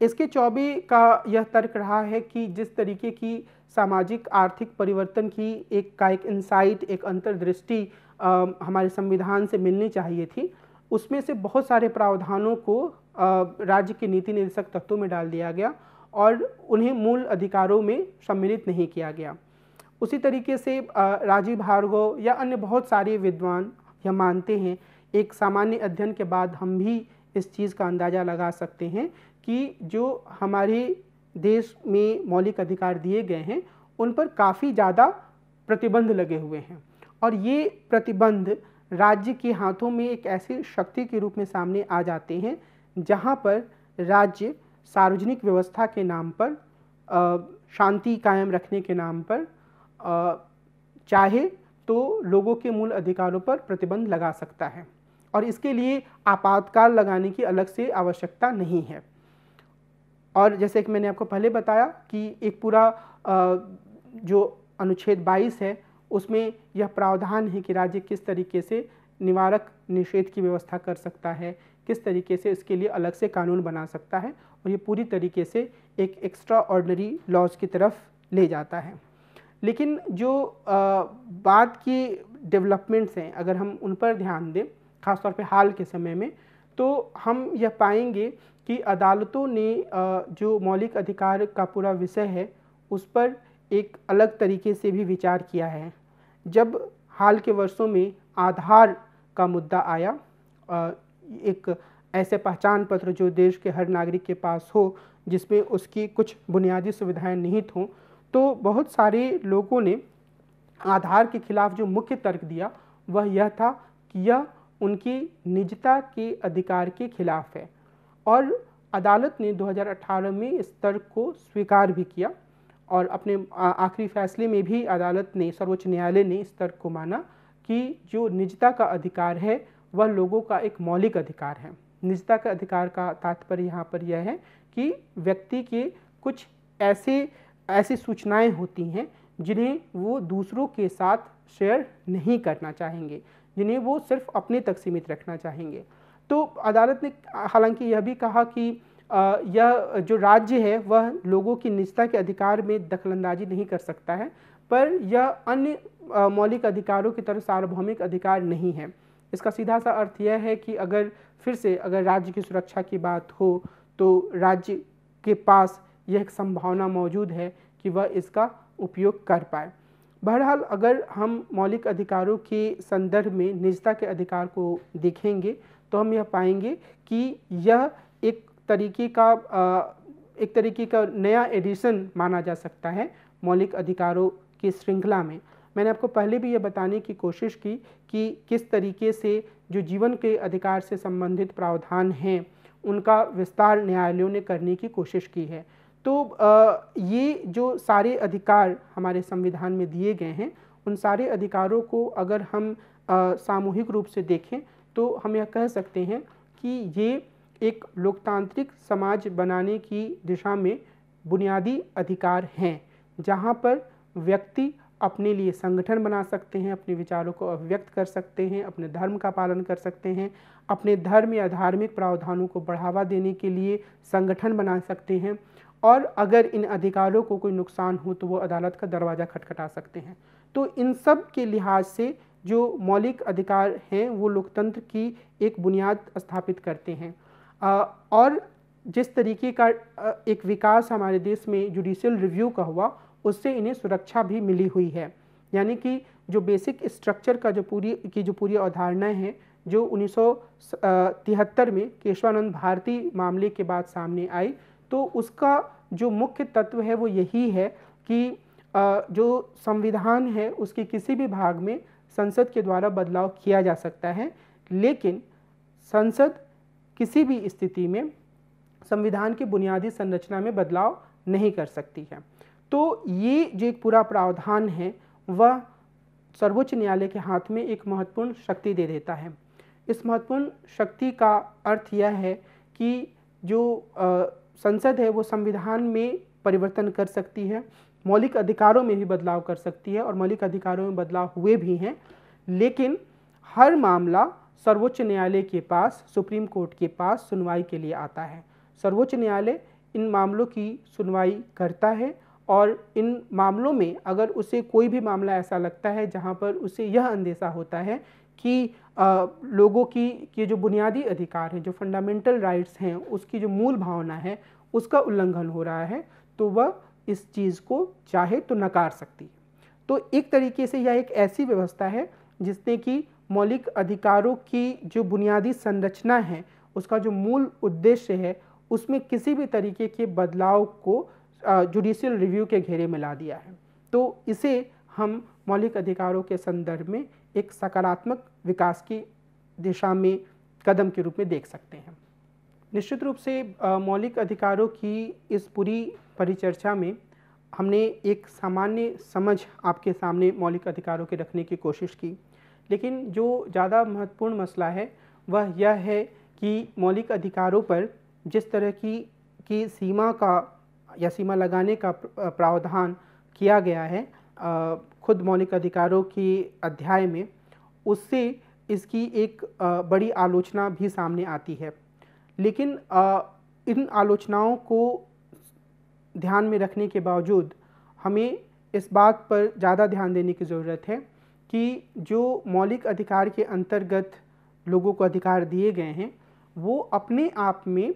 इसके चौबे का यह तर्क रहा है कि जिस तरीके की सामाजिक आर्थिक परिवर्तन की एक इंसाइट, एक अंतर्दृष्टि हमारे संविधान से मिलनी चाहिए थी, उसमें से बहुत सारे प्रावधानों को राज्य के नीति निर्देशक तत्वों में डाल दिया गया और उन्हें मूल अधिकारों में सम्मिलित नहीं किया गया। उसी तरीके से राजीव भार्गव या अन्य बहुत सारे विद्वान यह मानते हैं, एक सामान्य अध्ययन के बाद हम भी इस चीज़ का अंदाज़ा लगा सकते हैं कि जो हमारे देश में मौलिक अधिकार दिए गए हैं उन पर काफ़ी ज़्यादा प्रतिबंध लगे हुए हैं और ये प्रतिबंध राज्य के हाथों में एक ऐसी शक्ति के रूप में सामने आ जाते हैं जहाँ पर राज्य सार्वजनिक व्यवस्था के नाम पर, शांति कायम रखने के नाम पर चाहे तो लोगों के मूल अधिकारों पर प्रतिबंध लगा सकता है और इसके लिए आपातकाल लगाने की अलग से आवश्यकता नहीं है। और जैसे कि मैंने आपको पहले बताया कि एक पूरा जो अनुच्छेद 22 है उसमें यह प्रावधान है कि राज्य किस तरीके से निवारक निषेध की व्यवस्था कर सकता है, किस तरीके से इसके लिए अलग से कानून बना सकता है और ये पूरी तरीके से एक एक्स्ट्रा ऑर्डिनरी लॉज की तरफ ले जाता है। लेकिन जो बाद की डेवलपमेंट्स हैं, अगर हम उन पर ध्यान दें, ख़ासतौर पे हाल के समय में, तो हम यह पाएंगे कि अदालतों ने जो मौलिक अधिकार का पूरा विषय है उस पर एक अलग तरीके से भी विचार किया है। जब हाल के वर्षों में आधार का मुद्दा आया, एक ऐसे पहचान पत्र जो देश के हर नागरिक के पास हो, जिसमें उसकी कुछ बुनियादी सुविधाएं निहित हों, तो बहुत सारे लोगों ने आधार के खिलाफ जो मुख्य तर्क दिया वह यह था कि यह उनकी निजता के अधिकार के खिलाफ है और अदालत ने 2018 में इस तर्क को स्वीकार भी किया और अपने आखिरी फैसले में भी अदालत ने, सर्वोच्च न्यायालय ने इस तर्क को माना कि जो निजता का अधिकार है वह लोगों का एक मौलिक अधिकार है। निजता का अधिकार का तात्पर्य यहाँ पर यह है कि व्यक्ति के कुछ ऐसी सूचनाएं होती हैं जिन्हें वो दूसरों के साथ शेयर नहीं करना चाहेंगे, जिन्हें वो सिर्फ अपने तक सीमित रखना चाहेंगे। तो अदालत ने हालांकि यह भी कहा कि यह जो राज्य है वह लोगों की निजता के अधिकार में दखलंदाजी नहीं कर सकता है, पर यह अन्य मौलिक अधिकारों की तरह सार्वभौमिक अधिकार नहीं है। इसका सीधा सा अर्थ यह है कि अगर राज्य की सुरक्षा की बात हो तो राज्य के पास यह एक संभावना मौजूद है कि वह इसका उपयोग कर पाए। बहरहाल अगर हम मौलिक अधिकारों के संदर्भ में निजता के अधिकार को देखेंगे तो हम यह पाएंगे कि यह एक तरीके का एक तरीके का नया एडिशन माना जा सकता है मौलिक अधिकारों की श्रृंखला में। मैंने आपको पहले भी ये बताने की कोशिश की कि किस तरीके से जो जीवन के अधिकार से संबंधित प्रावधान हैं उनका विस्तार न्यायालयों ने करने की कोशिश की है। तो ये जो सारे अधिकार हमारे संविधान में दिए गए हैं, उन सारे अधिकारों को अगर हम सामूहिक रूप से देखें तो हम यह कह सकते हैं कि ये एक लोकतांत्रिक समाज बनाने की दिशा में बुनियादी अधिकार हैं, जहाँ पर व्यक्ति अपने लिए संगठन बना सकते हैं, अपने विचारों को अभिव्यक्त कर सकते हैं, अपने धर्म का पालन कर सकते हैं, अपने धर्म या धार्मिक प्रावधानों को बढ़ावा देने के लिए संगठन बना सकते हैं, और अगर इन अधिकारों को कोई नुकसान हो तो वो अदालत का दरवाज़ा खटखटा सकते हैं। तो इन सब के लिहाज से जो मौलिक अधिकार हैं वो लोकतंत्र की एक बुनियाद स्थापित करते हैं। और जिस तरीके का एक विकास हमारे देश में जुडिशियल रिव्यू का हुआ, उससे इन्हें सुरक्षा भी मिली हुई है। यानी कि जो बेसिक स्ट्रक्चर का जो पूरी अवधारणाएं हैं जो 1973 में केशवानंद भारती मामले के बाद सामने आई, तो उसका जो मुख्य तत्व है वो यही है कि जो संविधान है उसके किसी भी भाग में संसद के द्वारा बदलाव किया जा सकता है, लेकिन संसद किसी भी स्थिति में संविधान की बुनियादी संरचना में बदलाव नहीं कर सकती है। तो ये जो एक पूरा प्रावधान है वह सर्वोच्च न्यायालय के हाथ में एक महत्वपूर्ण शक्ति दे देता है। इस महत्वपूर्ण शक्ति का अर्थ यह है कि जो संसद है वो संविधान में परिवर्तन कर सकती है, मौलिक अधिकारों में भी बदलाव कर सकती है, और मौलिक अधिकारों में बदलाव हुए भी हैं, लेकिन हर मामला सर्वोच्च न्यायालय के पास, सुप्रीम कोर्ट के पास सुनवाई के लिए आता है। सर्वोच्च न्यायालय इन मामलों की सुनवाई करता है, और इन मामलों में अगर उसे कोई भी मामला ऐसा लगता है जहां पर उसे यह अंदेशा होता है कि लोगों की जो बुनियादी अधिकार हैं, जो फंडामेंटल राइट्स हैं, उसकी जो मूल भावना है उसका उल्लंघन हो रहा है, तो वह इस चीज़ को चाहे तो नकार सकती है। तो एक तरीके से यह एक ऐसी व्यवस्था है जिसने कि मौलिक अधिकारों की जो बुनियादी संरचना है, उसका जो मूल उद्देश्य है, उसमें किसी भी तरीके के बदलाव को जुडिशियल रिव्यू के घेरे में ला दिया है। तो इसे हम मौलिक अधिकारों के संदर्भ में एक सकारात्मक विकास की दिशा में कदम के रूप में देख सकते हैं। निश्चित रूप से मौलिक अधिकारों की इस पूरी परिचर्चा में हमने एक सामान्य समझ आपके सामने मौलिक अधिकारों के रखने की कोशिश की, लेकिन जो ज़्यादा महत्वपूर्ण मसला है वह यह है कि मौलिक अधिकारों पर जिस तरह की सीमा का या सीमा लगाने का प्रावधान किया गया है खुद मौलिक अधिकारों की अध्याय में, उससे इसकी एक बड़ी आलोचना भी सामने आती है। लेकिन इन आलोचनाओं को ध्यान में रखने के बावजूद हमें इस बात पर ज़्यादा ध्यान देने की ज़रूरत है कि जो मौलिक अधिकार के अंतर्गत लोगों को अधिकार दिए गए हैं वो अपने आप में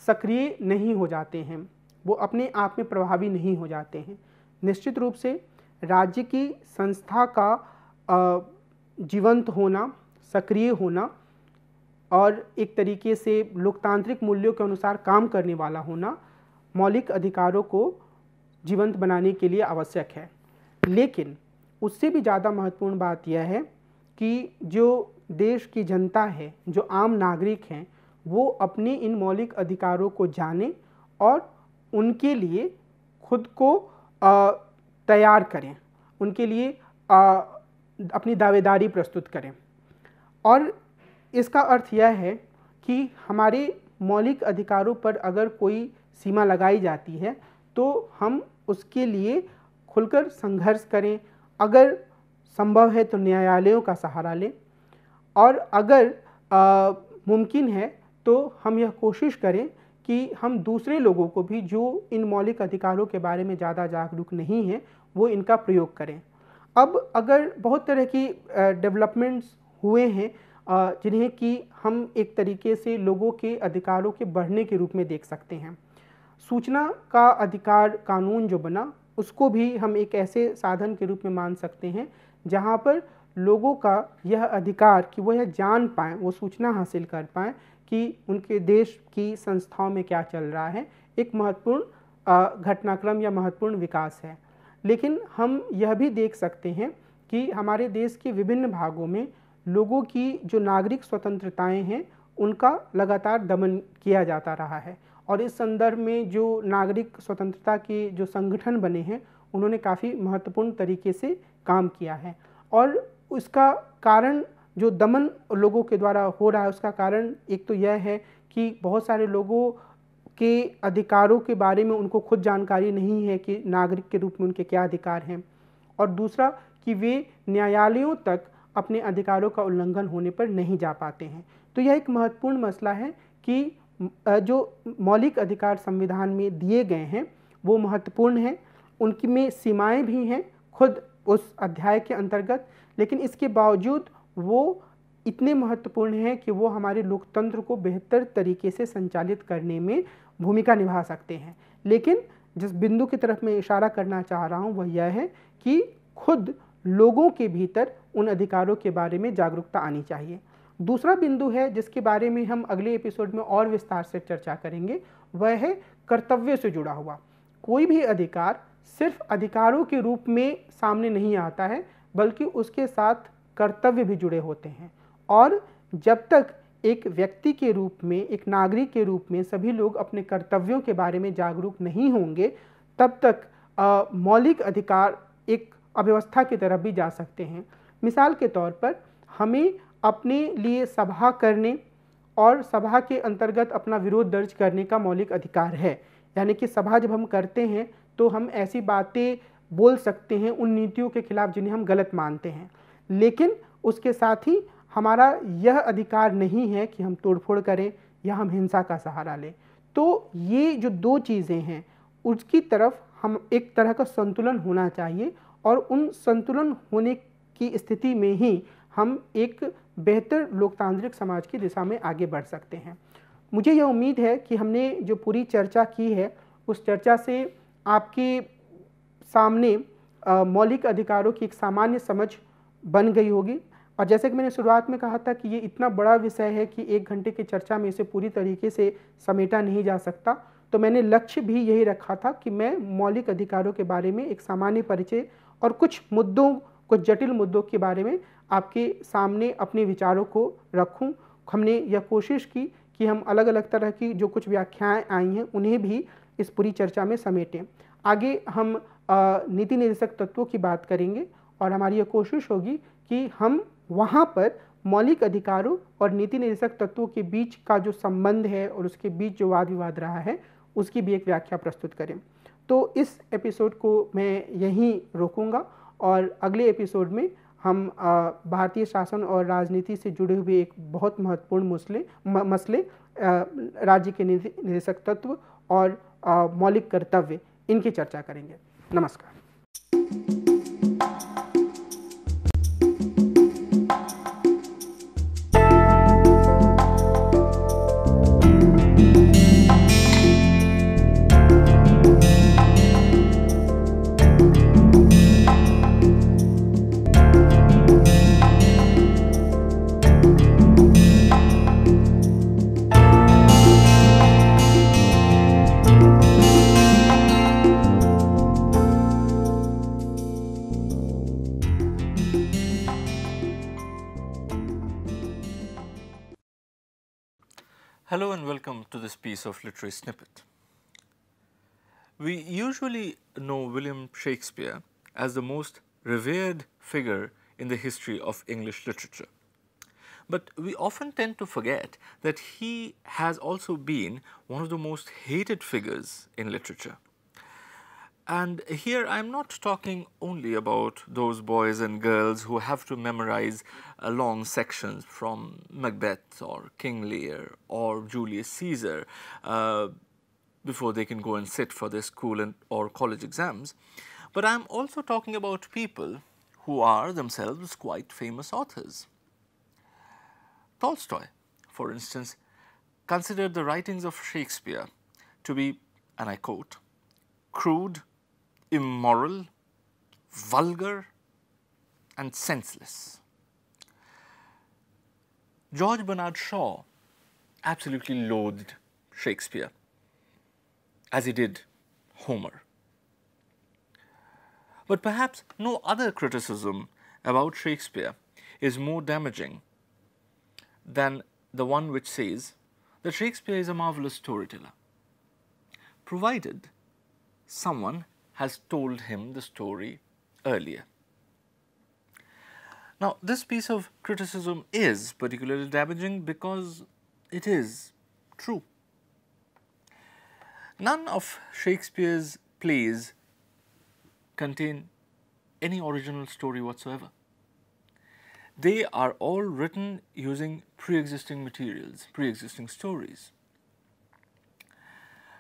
सक्रिय नहीं हो जाते हैं, वो अपने आप में प्रभावी नहीं हो जाते हैं। निश्चित रूप से राज्य की संस्था का जीवंत होना, सक्रिय होना और एक तरीके से लोकतांत्रिक मूल्यों के अनुसार काम करने वाला होना मौलिक अधिकारों को जीवंत बनाने के लिए आवश्यक है। लेकिन उससे भी ज़्यादा महत्वपूर्ण बात यह है कि जो देश की जनता है, जो आम नागरिक हैं, वो अपने इन मौलिक अधिकारों को जाने और उनके लिए खुद को तैयार करें, उनके लिए अपनी दावेदारी प्रस्तुत करें। और इसका अर्थ यह है कि हमारे मौलिक अधिकारों पर अगर कोई सीमा लगाई जाती है तो हम उसके लिए खुलकर संघर्ष करें, अगर संभव है तो न्यायालयों का सहारा लें, और अगर मुमकिन है तो हम यह कोशिश करें कि हम दूसरे लोगों को भी जो इन मौलिक अधिकारों के बारे में ज़्यादा जागरूक नहीं हैं वो इनका प्रयोग करें। अब अगर बहुत तरह की डेवलपमेंट्स हुए हैं जिन्हें कि हम एक तरीके से लोगों के अधिकारों के बढ़ने के रूप में देख सकते हैं। सूचना का अधिकार कानून जो बना उसको भी हम एक ऐसे साधन के रूप में मान सकते हैं जहां पर लोगों का यह अधिकार कि वो यह जान पाएँ, वो सूचना हासिल कर पाएँ कि उनके देश की संस्थाओं में क्या चल रहा है, एक महत्वपूर्ण घटनाक्रम या महत्वपूर्ण विकास है। लेकिन हम यह भी देख सकते हैं कि हमारे देश के विभिन्न भागों में लोगों की जो नागरिक स्वतंत्रताएं हैं उनका लगातार दमन किया जाता रहा है, और इस संदर्भ में जो नागरिक स्वतंत्रता के जो संगठन बने हैं उन्होंने काफ़ी महत्वपूर्ण तरीके से काम किया है। और उसका कारण जो दमन लोगों के द्वारा हो रहा है उसका कारण एक तो यह है कि बहुत सारे लोगों के अधिकारों के बारे में उनको खुद जानकारी नहीं है कि नागरिक के रूप में उनके क्या अधिकार हैं, और दूसरा कि वे न्यायालयों तक अपने अधिकारों का उल्लंघन होने पर नहीं जा पाते हैं। तो यह एक महत्वपूर्ण मसला है कि जो मौलिक अधिकार संविधान में दिए गए हैं वो महत्वपूर्ण हैं, उनकी में सीमाएं भी हैं खुद उस अध्याय के अंतर्गत, लेकिन इसके बावजूद वो इतने महत्वपूर्ण हैं कि वो हमारे लोकतंत्र को बेहतर तरीके से संचालित करने में भूमिका निभा सकते हैं। लेकिन जिस बिंदु की तरफ मैं इशारा करना चाह रहा हूँ वह यह है कि खुद लोगों के भीतर उन अधिकारों के बारे में जागरूकता आनी चाहिए। दूसरा बिंदु है जिसके बारे में हम अगले एपिसोड में और विस्तार से चर्चा करेंगे, वह है कर्तव्य से जुड़ा हुआ। कोई भी अधिकार सिर्फ अधिकारों के रूप में सामने नहीं आता है, बल्कि उसके साथ कर्तव्य भी जुड़े होते हैं। और जब तक एक व्यक्ति के रूप में, एक नागरिक के रूप में सभी लोग अपने कर्तव्यों के बारे में जागरूक नहीं होंगे, तब तक मौलिक अधिकार एक अव्यवस्था की तरफ भी जा सकते हैं। मिसाल के तौर पर हमें अपने लिए सभा करने और सभा के अंतर्गत अपना विरोध दर्ज करने का मौलिक अधिकार है। यानी कि सभा जब हम करते हैं तो हम ऐसी बातें बोल सकते हैं उन नीतियों के खिलाफ जिन्हें हम गलत मानते हैं, लेकिन उसके साथ ही हमारा यह अधिकार नहीं है कि हम तोड़फोड़ करें या हम हिंसा का सहारा लें। तो ये जो दो चीज़ें हैं उसकी तरफ हम एक तरह का संतुलन होना चाहिए, और उन संतुलन होने की स्थिति में ही हम एक बेहतर लोकतांत्रिक समाज की दिशा में आगे बढ़ सकते हैं। मुझे यह उम्मीद है कि हमने जो पूरी चर्चा की है उस चर्चा से आपके सामने मौलिक अधिकारों की एक सामान्य समझ बन गई होगी। और जैसे कि मैंने शुरुआत में कहा था कि ये इतना बड़ा विषय है कि 1 घंटे की चर्चा में इसे पूरी तरीके से समेटा नहीं जा सकता, तो मैंने लक्ष्य भी यही रखा था कि मैं मौलिक अधिकारों के बारे में एक सामान्य परिचय और कुछ मुद्दों, कुछ जटिल मुद्दों के बारे में आपके सामने अपने विचारों को रखूं। हमने यह कोशिश की कि हम अलग अलग तरह की जो कुछ व्याख्याएं आई हैं उन्हें भी इस पूरी चर्चा में समेटें। आगे हम नीति निर्देशक तत्वों की बात करेंगे, और हमारी यह कोशिश होगी कि हम वहाँ पर मौलिक अधिकारों और नीति निर्देशक तत्वों के बीच का जो संबंध है और उसके बीच जो वाद विवाद रहा है उसकी भी एक व्याख्या प्रस्तुत करें। तो इस एपिसोड को मैं यहीं रोकूंगा, और अगले एपिसोड में हम भारतीय शासन और राजनीति से जुड़े हुए एक बहुत महत्वपूर्ण मसले राज्य के नीति निर्देशक तत्व और मौलिक कर्तव्य, इनकी चर्चा करेंगे। नमस्कार। Hello and welcome to this piece of literary snippet. We usually know William Shakespeare as the most revered figure in the history of English literature. But we often tend to forget that he has also been one of the most hated figures in literature. And here I am not talking only about those boys and girls who have to memorize long sections from Macbeth or King Lear or Julius Caesar before they can go and sit for their school or college exams. But I am also talking about people who are themselves quite famous authors. Tolstoy, for instance, considered the writings of Shakespeare to be, and I quote, crude, immoral, vulgar, and senseless. George Bernard Shaw absolutely loathed Shakespeare. as he did Homer. But perhaps no other criticism about Shakespeare is more damaging than the one which says that Shakespeare is a marvelous storyteller, provided someone has told him the story earlier. Now, this piece of criticism is particularly damaging because it is true. None of Shakespeare's plays contain any original story whatsoever. They are all written using pre-existing materials, pre-existing stories.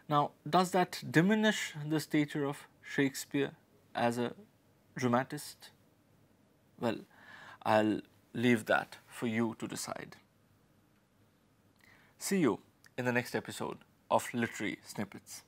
Now, does that diminish the stature of Shakespeare as a dramatist? Well, I'll leave that for you to decide. See you in the next episode of Literary Snippets.